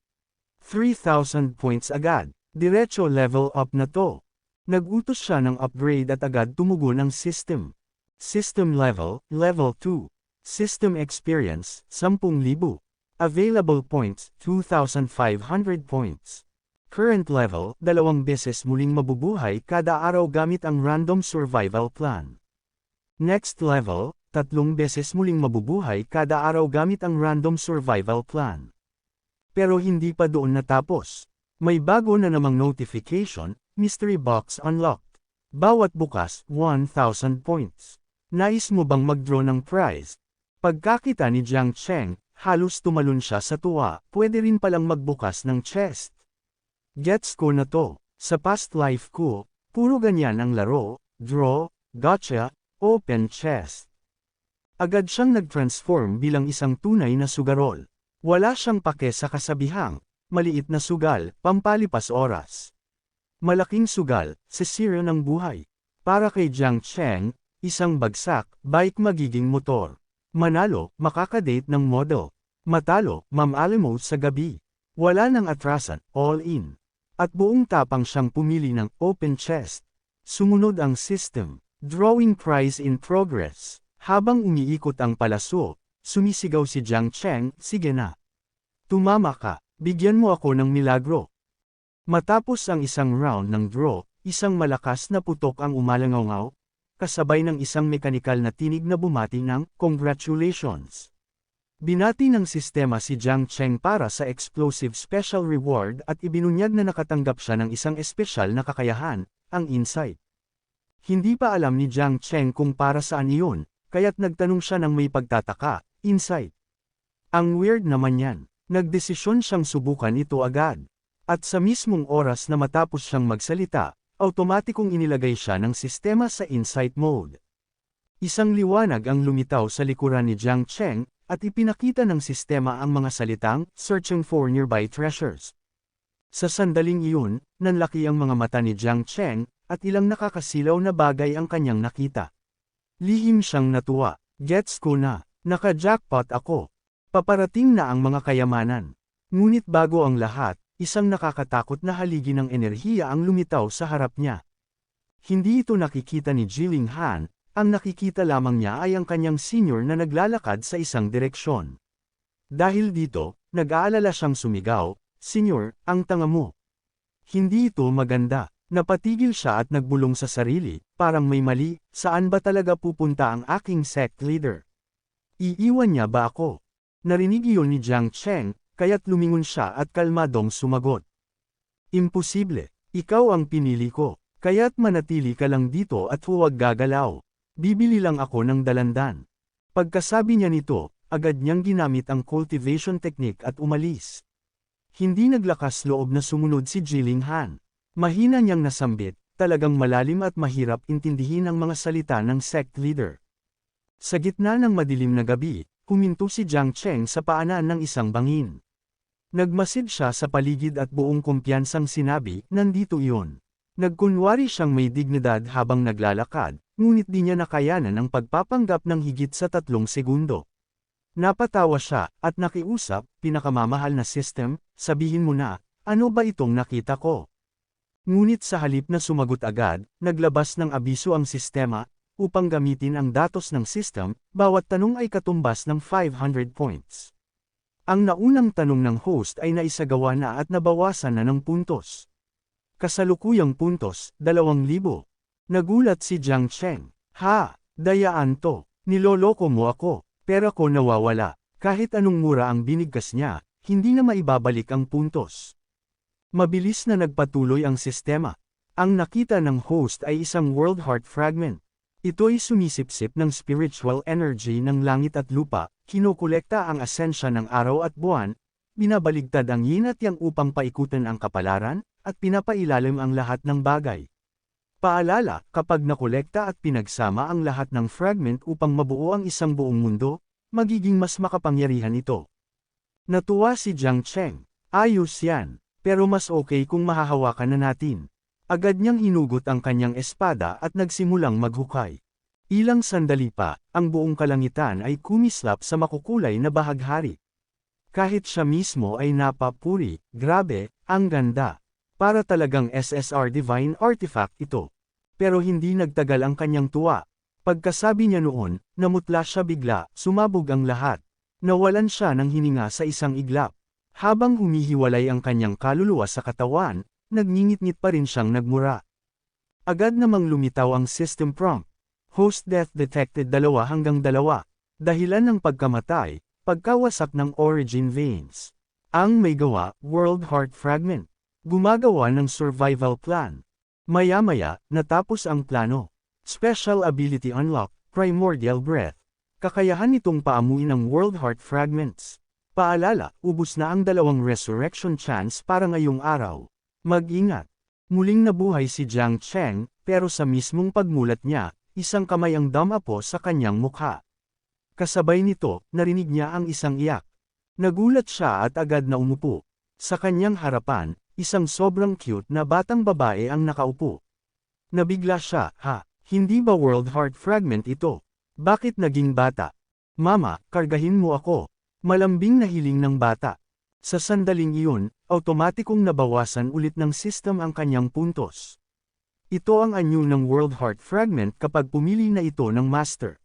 3,000 points agad, diretso level up na to. Nag-utos siya ng upgrade at agad tumugon ang system. System level, level 2. System experience, 10,000. Available points, 2,500 points. Current level, 2 beses muling mabubuhay kada araw gamit ang random survival plan. Next level, 3 beses muling mabubuhay kada araw gamit ang random survival plan. Pero hindi pa doon natapos. May bago na namang notification, mystery box unlocked. Bawat bukas, 1,000 points. Nais mo bang mag-draw ng prize? Pagkakita ni Jiang Cheng, halos tumalon siya sa tuwa, pwede rin palang magbukas ng chest. Gets ko na to. Sa past life ko, puro ganyan ang laro, draw, gotcha, open chest. Agad siyang nag-transform bilang isang tunay na sugarol. Wala siyang pake sa kasabihang, maliit na sugal, pampalipas oras. Malaking sugal, sisira ng buhay. Para kay Jiang Cheng, isang bagsak, bike magiging motor. Manalo, makakadate ng model. Matalo, mamalimos sa gabi. Wala nang atrasan, all in. At buong tapang siyang pumili ng open chest. Sumunod ang system. Drawing prize in progress. Habang umiikot ang palaso, sumisigaw si Jiang Cheng, sige na. Tumama ka, bigyan mo ako ng milagro. Matapos ang isang round ng draw, isang malakas na putok ang umalangaw, kasabay ng isang mekanikal na tinig na bumati ng, congratulations. Binati ng sistema si Jiang Cheng para sa explosive special reward at ibinunyag na nakatanggap siya ng isang espesyal na kakayahan, ang insight. Hindi pa alam ni Jiang Cheng kung para saan iyon, kaya't nagtanong siya ng may pagtataka, insight. Ang weird naman yan, nagdesisyon siyang subukan ito agad. At sa mismong oras na matapos siyang magsalita, automatikong inilagay siya ng sistema sa insight mode. Isang liwanag ang lumitaw sa likuran ni Jiang Cheng, at ipinakita ng sistema ang mga salitang, searching for nearby treasures. Sa sandaling iyon, nanlaki ang mga mata ni Jiang Cheng, at ilang nakakasilaw na bagay ang kanyang nakita. Lihim siyang natuwa, gets ko na, naka-jackpot ako. Paparating na ang mga kayamanan. Ngunit bago ang lahat, isang nakakatakot na haligi ng enerhiya ang lumitaw sa harap niya. Hindi ito nakikita ni Jilin Han, ang nakikita lamang niya ay ang kanyang senior na naglalakad sa isang direksyon. Dahil dito, nag-aalala siyang sumigaw, "Senyor, ang tanga mo." Hindi ito maganda. Napatigil siya at nagbulong sa sarili, parang may mali, saan ba talaga pupunta ang aking sect leader? Iiwan niya ba ako? Narinig iyon ni Jiang Cheng, kaya't lumingon siya at kalmadong sumagot. Imposible, ikaw ang pinili ko, kaya't manatili ka lang dito at huwag gagalaw. Bibili lang ako ng dalandan. Pagkasabi niya nito, agad niyang ginamit ang cultivation technique at umalis. Hindi naglakas loob na sumunod si Jilin Han. Mahina niyang nasambit, talagang malalim at mahirap intindihin ang mga salita ng sect leader. Sa gitna ng madilim na gabi, huminto si Jiang Cheng sa paanan ng isang bangin. Nagmasid siya sa paligid at buong kumpiyansang sinabi, nandito iyon. Nagkunwari siyang may dignidad habang naglalakad, ngunit di niya nakayanan ang pagpapanggap ng higit sa 3 segundo. Napatawa siya, at nakiusap, pinakamamahal na system, sabihin mo na, ano ba itong nakita ko? Ngunit sa halip na sumagot agad, naglabas ng abiso ang sistema, upang gamitin ang datos ng system, bawat tanong ay katumbas ng 500 points. Ang naunang tanong ng host ay naisagawa na at nabawasan na ng puntos. Kasalukuyang puntos, 2,000. Nagulat si Jiang Cheng. Ha, dayaan to, niloloko mo ako, pera ko nawawala. Kahit anong mura ang binigkas niya, hindi na maibabalik ang puntos. Mabilis na nagpatuloy ang sistema. Ang nakita ng host ay isang World Heart Fragment. Ito'y sumisipsip ng spiritual energy ng langit at lupa, kinokolekta ang asensya ng araw at buwan, binabaligtad ang yin at yang upang paikutin ang kapalaran, at pinapailalim ang lahat ng bagay. Paalala, kapag nakolekta at pinagsama ang lahat ng fragment upang mabuo ang isang buong mundo, magiging mas makapangyarihan ito. Natuwa si Jiang Cheng. Ayos yan, pero mas okay kung mahahawakan na natin. Agad niyang hinugot ang kanyang espada at nagsimulang maghukay. Ilang sandali pa, ang buong kalangitan ay kumislap sa makukulay na bahaghari. Kahit siya mismo ay napapuri, grabe, ang ganda. Para talagang SSR Divine Artifact ito. Pero hindi nagtagal ang kanyang tuwa. Pagkasabi niya noon, namutla siya bigla, sumabog ang lahat. Nawalan siya ng hininga sa isang iglap. Habang humihiwalay ang kanyang kaluluwa sa katawan, nagngingit-ngit pa rin siyang nagmura. Agad namang lumitaw ang system prompt. Host death detected 2 hanggang 2. Dahilan ng pagkamatay, pagkawasak ng origin veins. Ang may gawa, World Heart Fragment. Gumagawa ng survival plan. Maya-maya, natapos ang plano. Special ability unlock, Primordial Breath. Kakayahan nitong paamuin ang World Heart Fragments. Paalala, ubos na ang 2 resurrection chance para ngayong araw. Mag-ingat. Muling nabuhay si Jiang Cheng, pero sa mismong pagmulat niya, isang kamay ang dumapo sa kanyang mukha. Kasabay nito, narinig niya ang isang iyak. Nagulat siya at agad na umupo. Sa kanyang harapan, isang sobrang cute na batang babae ang nakaupo. Nabigla siya, ha, hindi ba World Heart Fragment ito? Bakit naging bata? Mama, kargahin mo ako. Malambing na hiling ng bata. Sa sandaling iyon, automatikong nabawasan ulit ng system ang kanyang puntos. Ito ang anyo ng World Heart Fragment kapag pumili na ito ng master.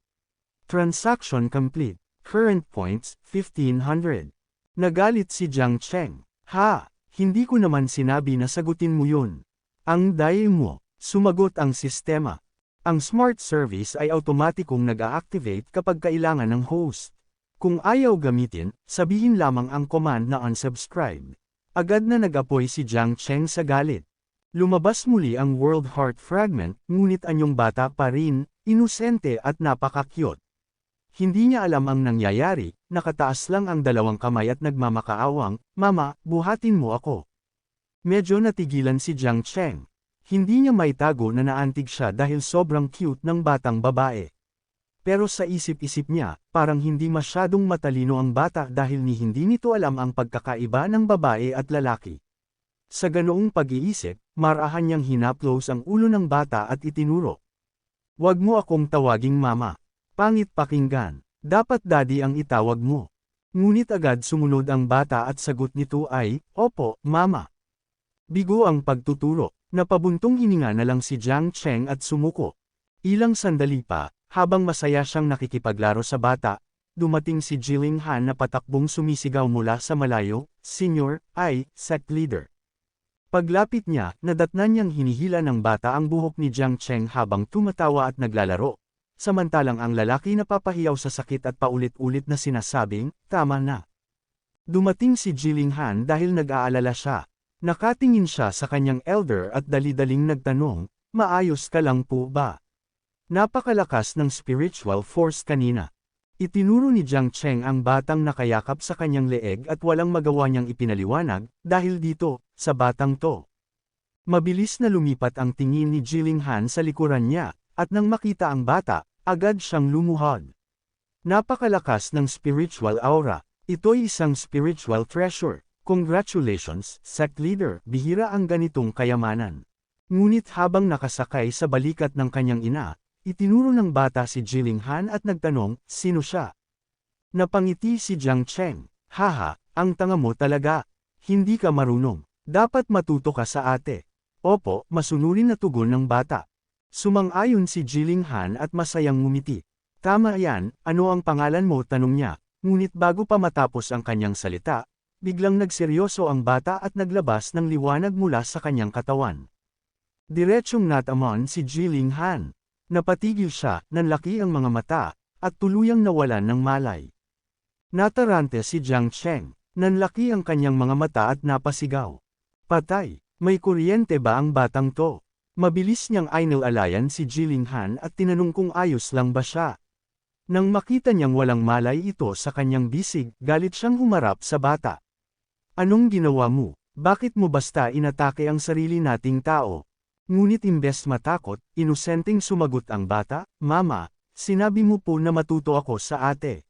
Transaction complete. Current points, 1,500. Nagalit si Jiang Cheng. Ha, hindi ko naman sinabi na sagutin mo yun. Ang daya mo, sumagot ang sistema. Ang smart service ay automatikong nag-a-activate kapag kailangan ng host. Kung ayaw gamitin, sabihin lamang ang command na unsubscribe. Agad na nag-apoy si Jiang Cheng sa galit. Lumabas muli ang World Heart Fragment, ngunit anyong bata pa rin, inosente at napaka-cute. Hindi niya alam ang nangyayari, nakataas lang ang 2 kamay at nagmamakaawang, Mama, buhatin mo ako. Medyo natigilan si Jiang Cheng. Hindi niya maitago na naantig siya dahil sobrang cute ng batang babae. Pero sa isip-isip niya, parang hindi masyadong matalino ang bata dahil hindi nito alam ang pagkakaiba ng babae at lalaki. Sa ganoong pag-iisip, marahan niyang hinaplos ang ulo ng bata at itinuro. Huwag mo akong tawaging mama. Pangit pakinggan. Dapat daddy ang itawag mo. Ngunit agad sumunod ang bata at sagot nito ay, Opo, mama. Bigo ang pagtuturo. Napabuntong hininga na lang si Jiang Cheng at sumuko. Ilang sandali pa, habang masaya siyang nakikipaglaro sa bata, dumating si Jilin Han na patakbong sumisigaw mula sa malayo, Senior, sect leader. Paglapit niya, nadatnan niyang hinihila ng bata ang buhok ni Jiang Cheng habang tumatawa at naglalaro. Samantalang ang lalaki napapahiyaw sa sakit at paulit-ulit na sinasabing, tama na. Dumating si Jilin Han dahil nag-aalala siya. Nakatingin siya sa kanyang elder at dali-daling nagtanong, maayos ka lang po ba? Napakalakas ng spiritual force kanina. Itinuro ni Jiang Cheng ang batang nakayakap sa kanyang leeg at walang magawa niyang ipinaliwanag, dahil dito, sa batang to. Mabilis na lumipat ang tingin ni Jiling Han sa likuran niya, at nang makita ang bata, agad siyang lumuhod. Napakalakas ng spiritual aura. Ito'y isang spiritual treasure. Congratulations, sect leader, bihira ang ganitong kayamanan. Ngunit habang nakasakay sa balikat ng kanyang ina, itinuro ng bata si Jiling Han at nagtanong, sino siya? Napangiti si Jiang Cheng, haha, ang tanga mo talaga. Hindi ka marunong. Dapat matuto ka sa ate. Opo, masunurin na tugon ng bata. Sumang-ayon si Jiling Han at masayang ngumiti. Tama yan, ano ang pangalan mo? Tanong niya, ngunit bago pa matapos ang kanyang salita, biglang nagseryoso ang bata at naglabas ng liwanag mula sa kanyang katawan. Diretsyong natamon si Jiling Han. Napatigil siya, nanlaki ang mga mata, at tuluyang nawalan ng malay. Natarante si Jiang Cheng, nanlaki ang kanyang mga mata at napasigaw. Patay, may kuryente ba ang batang to? Mabilis niyang inilalayan si Jiling Han at tinanong kung ayos lang ba siya. Nang makita niyang walang malay ito sa kanyang bisig, galit siyang humarap sa bata. Anong ginawa mo? Bakit mo basta inatake ang sarili nating tao? Ngunit imbes matakot, inosenteng sumagot ang bata, Mama, sinabi mo po na matuto ako sa ate.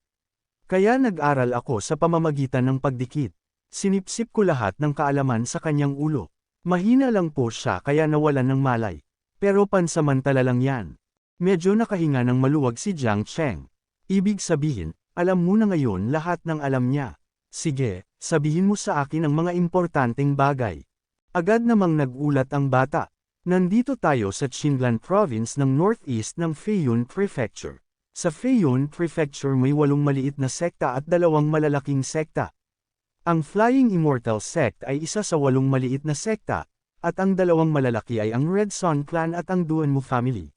Kaya nag-aral ako sa pamamagitan ng pagdikit. Sinipsip ko lahat ng kaalaman sa kanyang ulo. Mahina lang po siya kaya nawalan ng malay. Pero pansamantala lang yan. Medyo nakahinga ng maluwag si Jiang Cheng. Ibig sabihin, alam mo na ngayon lahat ng alam niya. Sige, sabihin mo sa akin ang mga importanteng bagay. Agad namang nagulat ang bata. Nandito tayo sa Qinlan Province ng northeast ng Feiyun Prefecture. Sa Feiyun Prefecture may 8 maliit na sekta at 2 malalaking sekta. Ang Flying Immortal Sect ay isa sa 8 maliit na sekta, at ang 2 malalaki ay ang Red Sun Clan at ang Duanmu Family.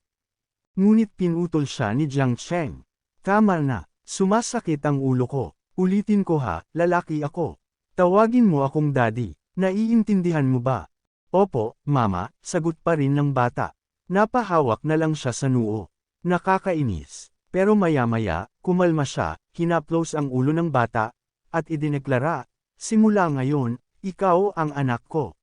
Ngunit pinutol siya ni Jiang Cheng. Tama na, sumasakit ang ulo ko. Ulitin ko ha, lalaki ako. Tawagin mo akong daddy. Naiintindihan mo ba? Opo, mama, sagot pa rin ng bata. Napahawak na lang siya sa noo. Nakakainis. Pero maya-maya, kumalma siya, hinaplos ang ulo ng bata, at idineklara, simula ngayon, ikaw ang anak ko.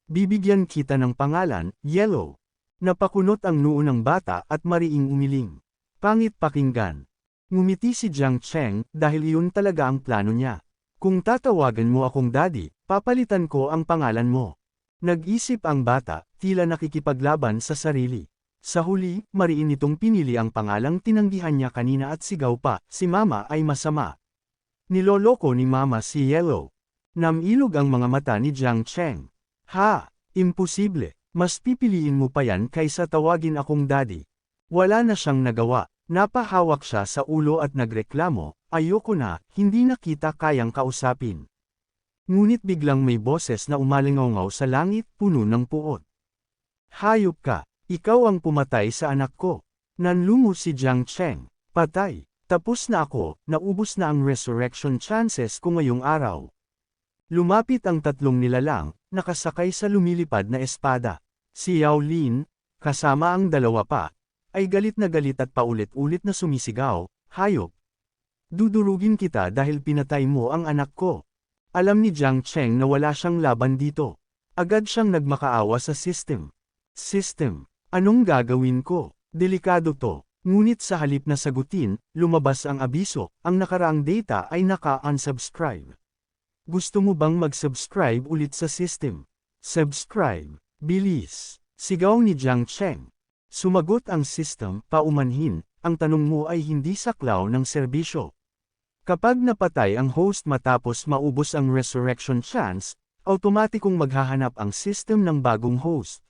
Bibigyan kita ng pangalan, Yellow. Napakunot ang noo ng bata at mariing umiling. Pangit pakinggan. Ngumiti si Jiang Cheng dahil iyon talaga ang plano niya. Kung tatawagan mo akong daddy, papalitan ko ang pangalan mo. Nag-isip ang bata, tila nakikipaglaban sa sarili. Sa huli, mariin itong pinili ang pangalang tinanggihan niya kanina at sigaw pa, si mama ay masama. Niloloko ni mama si Yellow. Namilog ang mga mata ni Jiang Cheng. Ha! Imposible! Mas pipiliin mo pa yan kaysa tawagin akong daddy. Wala na siyang nagawa. Napahawak siya sa ulo at nagreklamo, ayoko na, hindi na kita kayang kausapin. Ngunit biglang may boses na umalingaw sa langit, puno ng puot. Hayop ka, ikaw ang pumatay sa anak ko. Nanlungo si Jiang Cheng. Patay, tapos na ako, naubos na ang resurrection chances ko ngayong araw. Lumapit ang 3 nilalang, nakasakay sa lumilipad na espada. Si Yao Lin, kasama ang 2 pa, ay galit at paulit-ulit na sumisigaw, hayop. Dudurugin kita dahil pinatay mo ang anak ko. Alam ni Jiang Cheng na wala siyang laban dito. Agad siyang nagmakaawa sa system. System, anong gagawin ko? Delikado to. Ngunit sa halip na sagutin, lumabas ang abiso, ang nakaraang data ay naka-unsubscribe. Gusto mo bang mag-subscribe ulit sa system? Subscribe, bilis. Sigaw ni Jiang Cheng. Sumagot ang system, paumanhin, ang tanong mo ay hindi saklaw ng serbisyo. Kapag napatay ang host matapos maubos ang resurrection chance, automatikong maghahanap ang system ng bagong host.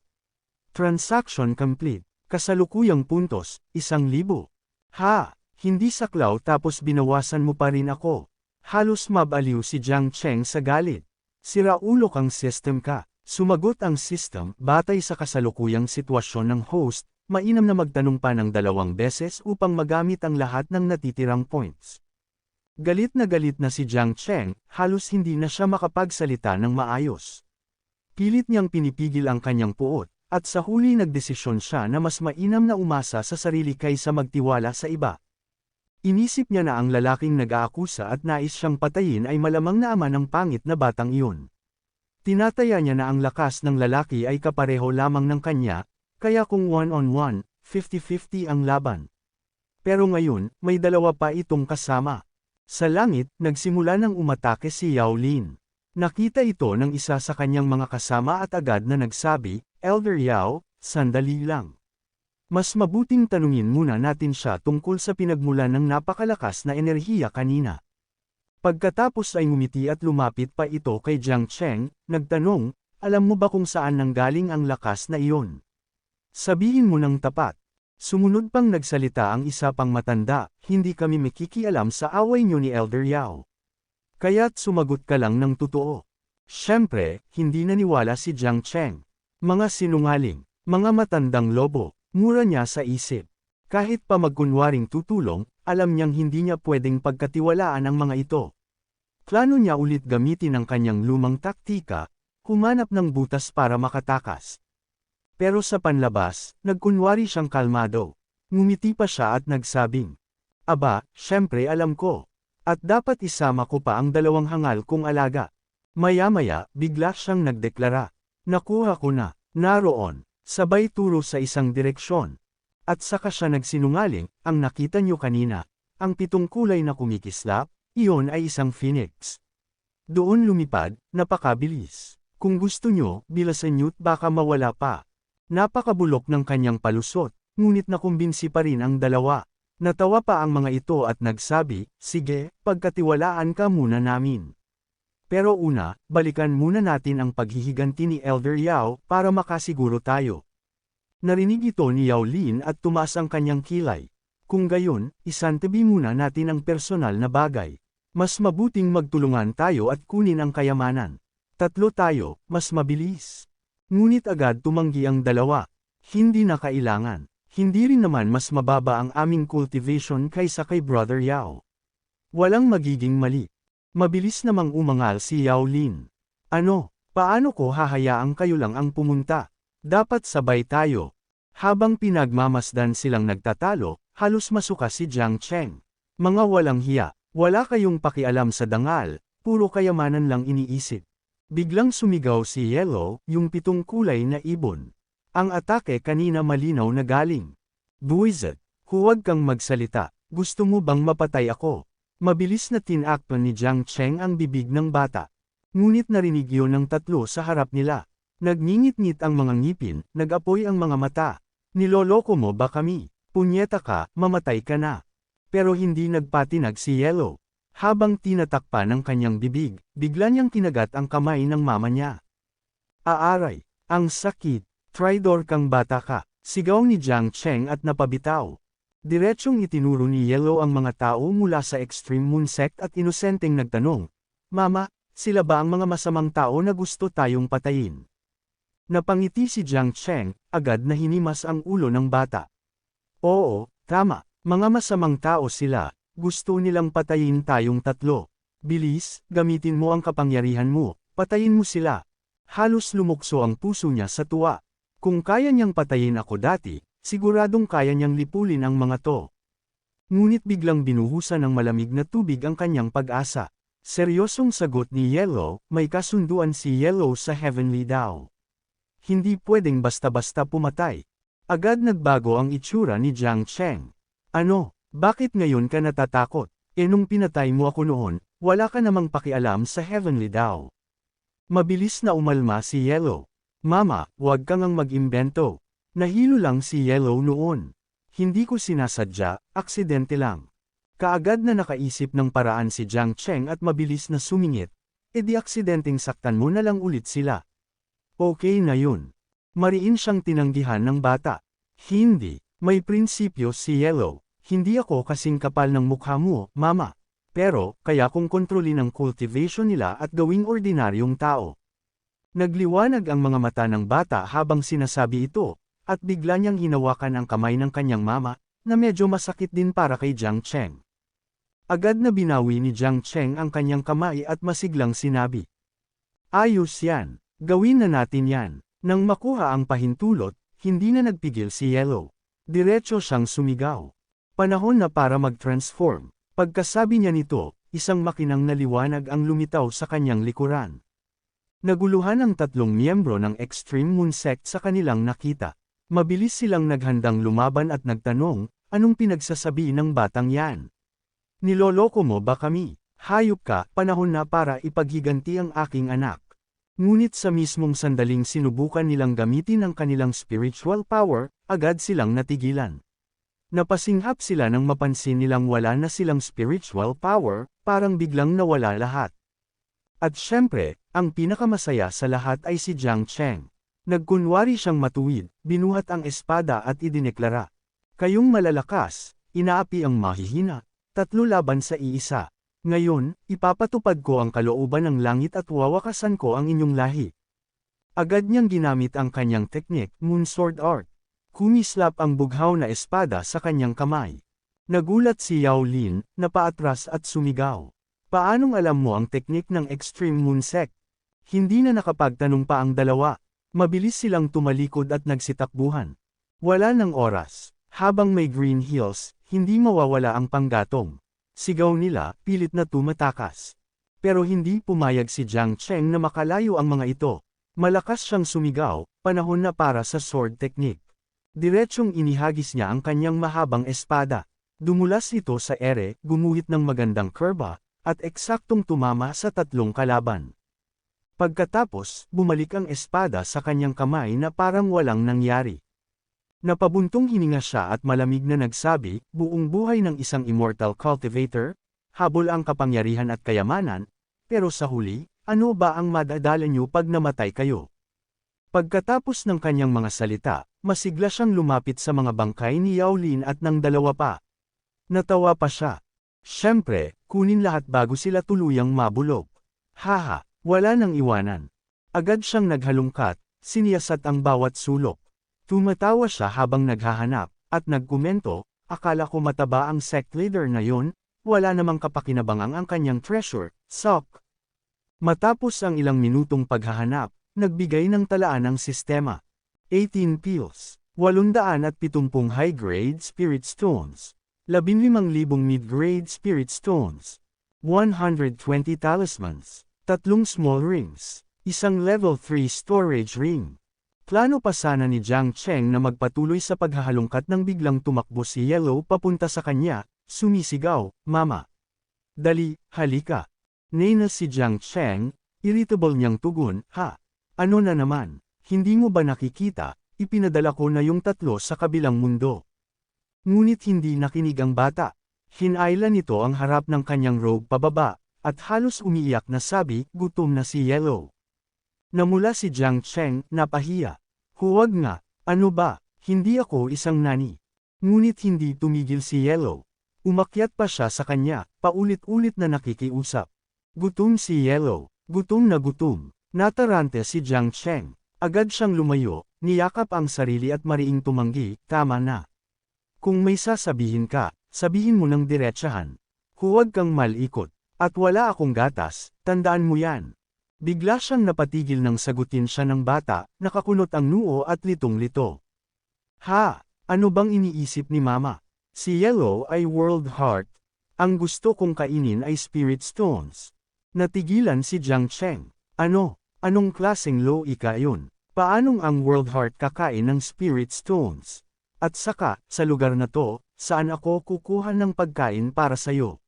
Transaction complete. Kasalukuyang puntos, 1,000. Ha! Hindi saklaw tapos binawasan mo pa rin ako. Halos mabaliw si Jiang Cheng sa galit. Siraulo kang system ka. Sumagot ang system, batay sa kasalukuyang sitwasyon ng host, mainam na magtanong pa ng 2 beses upang magamit ang lahat ng natitirang points. Galit na si Jiang Cheng, halos hindi na siya makapagsalita ng maayos. Pilit niyang pinipigil ang kanyang puot, At sa huli nagdesisyon siya na mas mainam na umasa sa sarili kaysa magtiwala sa iba. Inisip niya na ang lalaking nag-aakusa at nais siyang patayin ay malamang na ama ng pangit na batang iyon. Tinataya niya na ang lakas ng lalaki ay kapareho lamang ng kanya, kaya kung one-on-one, 50-50 ang laban. Pero ngayon, may dalawa pa itong kasama. Sa langit, nagsimula ng umatake si Yao Lin. Nakita ito ng isa sa kanyang mga kasama at agad na nagsabi, Elder Yao, sandali lang. Mas mabuting tanungin muna natin siya tungkol sa pinagmulan ng napakalakas na enerhiya kanina. Pagkatapos ay ngumiti at lumapit pa ito kay Jiang Cheng, nagtanong, alam mo ba kung saan nanggaling ang lakas na iyon? Sabihin mo ng tapat. Sumunod pang nagsalita ang isa pang matanda, hindi kami makikialam sa away niyo ni Elder Yao. Kaya't sumagot ka lang ng totoo. Siyempre, hindi naniwala si Jiang Cheng. Mga sinungaling, mga matandang lobo, mura niya sa isip. Kahit pa magkunwaring tutulong, alam niyang hindi niya pwedeng pagkatiwalaan ang mga ito. Plano niya ulit gamitin ang kanyang lumang taktika, humanap ng butas para makatakas. Pero sa panlabas, nagkunwari siyang kalmado. Ngumiti pa siya at nagsabing, aba, syempre alam ko. At dapat isama ko pa ang dalawang hangal kong alaga. Maya-maya, bigla siyang nagdeklara. Nakuha ko na, naroon, sabay turo sa isang direksyon. At saka siya nagsinungaling, ang nakita niyo kanina, ang 7 kulay na kumikislap, iyon ay isang phoenix. Doon lumipad, napakabilis. Kung gusto niyo, bilasan niyo't baka mawala pa. Napakabulok ng kanyang palusot, ngunit nakumbinsi pa rin ang dalawa. Natawa pa ang mga ito at nagsabi, sige, pagkatiwalaan ka muna namin. Pero una, balikan muna natin ang paghihiganti ni Elder Yao para makasiguro tayo. Narinig ito ni Yao Lin at tumaas ang kanyang kilay. Kung gayon, isantabi muna natin ang personal na bagay. Mas mabuting magtulungan tayo at kunin ang kayamanan. 3 tayo, mas mabilis. Ngunit agad tumanggi ang dalawa. Hindi na kailangan. Hindi rin naman mas mababa ang aming cultivation kaysa kay Brother Yao. Walang magiging mali. Mabilis namang umangal si Yao Lin. Ano, paano ko hahayaang kayo lang ang pumunta? Dapat sabay tayo. Habang pinagmamasdan silang nagtatalo, halos masuka si Jiang Cheng. Mga walang hiya, wala kayong pakialam sa dangal, puro kayamanan lang iniisip. Biglang sumigaw si Yellow, yung 7 kulay na ibon. Ang atake kanina malinaw na galing. Buwisit, huwag kang magsalita, gusto mo bang mapatay ako? Mabilis na tinakpan ni Jiang Cheng ang bibig ng bata. Ngunit narinig yun ng 3 sa harap nila. Nagngingit-ngit ang mga ngipin, nag-apoy ang mga mata. Niloloko mo ba kami? Punyeta ka, mamatay ka na. Pero hindi nagpatinag si Yellow. Habang tinatakpan ng kanyang bibig, bigla niyang kinagat ang kamay ng mama niya. Aaray, ang sakit, traidor kang bata ka, sigaw ni Jiang Cheng at napabitaw. Diretsong itinuro ni Yellow ang mga tao mula sa Extreme Moon Sect at inosenteng nagtanong, Mama, sila ba ang mga masamang tao na gusto tayong patayin? Napangiti si Jiang Cheng, agad na hinimas ang ulo ng bata. Oo, tama, mga masamang tao sila. Gusto nilang patayin tayong 3. Bilis, gamitin mo ang kapangyarihan mo, patayin mo sila. Halos lumukso ang puso niya sa tuwa. Kung kaya niyang patayin ako dati, siguradong kaya niyang lipulin ang mga to. Ngunit biglang binuhusan ng malamig na tubig ang kanyang pag-asa. Seryosong sagot ni Yellow, may kasunduan si Yellow sa Heavenly Dao. Hindi pwedeng basta-basta pumatay. Agad nagbago ang itsura ni Jiang Cheng. Ano? Bakit ngayon ka natatakot? Nung pinatay mo ako noon, wala ka namang pakialam sa Heavenly Dao. Mabilis na umalma si Yellow. Mama, huwag kang mag-imbento. Nahilo lang si Yellow noon. Hindi ko sinasadya, aksidente lang. Kaagad na nakaisip ng paraan si Jiang Cheng at mabilis na sumingit. Di aksidenteng saktan mo na lang ulit sila. Okay na yun. Mariin siyang tinanggihan ng bata. Hindi, may prinsipyo si Yellow. Hindi ako kasing kapal ng mukha mo, Mama. Pero, kaya kong kontrolin ang cultivation nila at gawing ordinaryong tao. Nagliwanag ang mga mata ng bata habang sinasabi ito, at bigla niyang hinawakan ang kamay ng kanyang mama, na medyo masakit din para kay Jiang Cheng. Agad na binawi ni Jiang Cheng ang kanyang kamay at masiglang sinabi. Ayos yan, gawin na natin yan. Nang makuha ang pahintulot, hindi na nagpigil si Yellow. Diretso siyang sumigaw. Panahon na para mag-transform. Pagkasabi niya nito, isang makinang na liwanag ang lumitaw sa kanyang likuran. Naguluhan ang tatlong miyembro ng Extreme Moon Sect sa kanilang nakita. Mabilis silang naghandang lumaban at nagtanong, anong pinagsasabi ng batang yan? Niloloko mo ba kami? Hayop ka, panahon na para ipaghiganti ang aking anak. Ngunit sa mismong sandaling sinubukan nilang gamitin ang kanilang spiritual power, agad silang natigilan. Napasinghap sila nang mapansin nilang wala na silang spiritual power, parang biglang nawala lahat. At syempre, ang pinakamasaya sa lahat ay si Jiang Cheng. Nagkunwari siyang matuwid, binuhat ang espada at idineklara. Kayong malalakas, inaapi ang mahihina, 3 laban sa iisa. Ngayon, ipapatupad ko ang kalooban ng langit at wawakasan ko ang inyong lahi. Agad niyang ginamit ang kanyang teknik, Moon Sword Art. Kumislap ang bughaw na espada sa kanyang kamay. Nagulat si Yao Lin, napaatras at sumigaw. Paanong alam mo ang teknik ng Extreme Moon Sect? Hindi na nakapagtanong pa ang dalawa. Mabilis silang tumalikod at nagsitakbuhan. Wala ng oras. Habang may green hills, hindi mawawala ang panggatong. Sigaw nila, pilit na tumatakas. Pero hindi pumayag si Jiang Cheng na makalayo ang mga ito. Malakas siyang sumigaw, panahon na para sa sword technique. Diretsyong inihagis niya ang kanyang mahabang espada. Dumulas ito sa ere, gumuhit ng magandang kurba, at eksaktong tumama sa 3 kalaban. Pagkatapos, bumalik ang espada sa kanyang kamay na parang walang nangyari. Napabuntong hininga siya at malamig na nagsabi, buong buhay ng isang immortal cultivator, habol ang kapangyarihan at kayamanan, pero sa huli, ano ba ang madadala niyo pag namatay kayo? Pagkatapos ng kanyang mga salita, masigla siyang lumapit sa mga bangkay ni Yao Lin at ng dalawa pa. Natawa pa siya. Siyempre, kunin lahat bago sila tuluyang mabulok. Haha, wala nang iwanan. Agad siyang naghalungkat, siniyasat ang bawat sulok. Tumatawa siya habang naghahanap, at nagkomento, akala ko mataba ang sect leader na yon, wala namang kapakinabangang ang kanyang treasure, sok. Matapos ang ilang minutong paghahanap, nagbigay ng talaan ang sistema. 18 pills, 870 high-grade spirit stones, 15,000 mid-grade spirit stones, 120 talismans, 3 small rings, 1 level 3 storage ring. Plano pa sana ni Jiang Cheng na magpatuloy sa paghahalungkat nang biglang tumakbo si Yellow papunta sa kanya, sumisigaw, Mama! Dali, halika! Nena si Jiang Cheng, irritable niyang tugon, Ha! Ano na naman? Hindi mo ba nakikita, ipinadala ko na yung 3 sa kabilang mundo. Ngunit hindi nakinig ang bata. Hinayla nito ang harap ng kanyang robe pababa, at halos umiiyak na sabi, gutom na si Yellow. Namula si Jiang Cheng, napahiya. Huwag nga, ano ba, hindi ako isang nani. Ngunit hindi tumigil si Yellow. Umakyat pa siya sa kanya, paulit-ulit na nakikiusap. Gutom si Yellow, gutom na gutom. Natarante si Jiang Cheng. Agad siyang lumayo, niyakap ang sarili at mariing tumanggi, tama na. Kung may sasabihin ka, sabihin mo ng diretsahan. Huwag kang malikot. At wala akong gatas, tandaan mo yan. Bigla siyang napatigil nang sagutin siya ng bata, nakakunot ang noo at litong-lito. Ha, ano bang iniisip ni Mama? Si Yellow ay World Heart. Ang gusto kong kainin ay Spirit Stones. Natigilan si Jiang Cheng. Anong klaseng loika yun? Paanong ang World Heart kakain ng Spirit Stones? At saka, sa lugar na to, saan ako kukuha ng pagkain para sayo?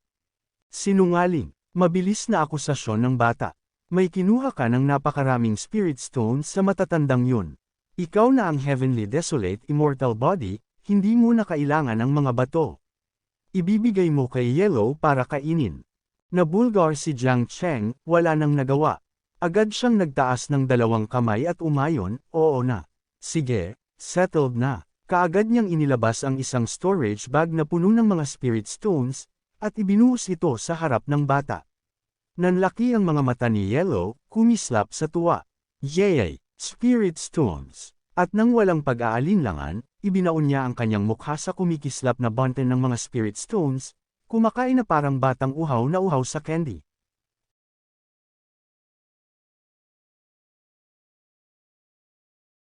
Sinungaling, mabilis na akusasyon ng bata. May kinuha ka ng napakaraming spirit stones sa matatandang yun. Ikaw na ang heavenly desolate immortal body, hindi mo na kailangan ng mga bato. Ibibigay mo kay Yellow para kainin. Nabulgar si Jiang Cheng, wala nang nagawa. Agad siyang nagtaas ng 2 kamay at umayon, oo na. Sige, settled na. Kaagad niyang inilabas ang isang storage bag na puno ng mga spirit stones, at ibinuhos ito sa harap ng bata. Nanlaki ang mga mata ni Yellow, kumislap sa tuwa. Yay! Spirit Stones! At nang walang pag-aalinlangan, ibinaon niya ang kanyang mukha sa kumikislap na bunten ng mga Spirit Stones, kumakain na parang batang uhaw na uhaw sa candy.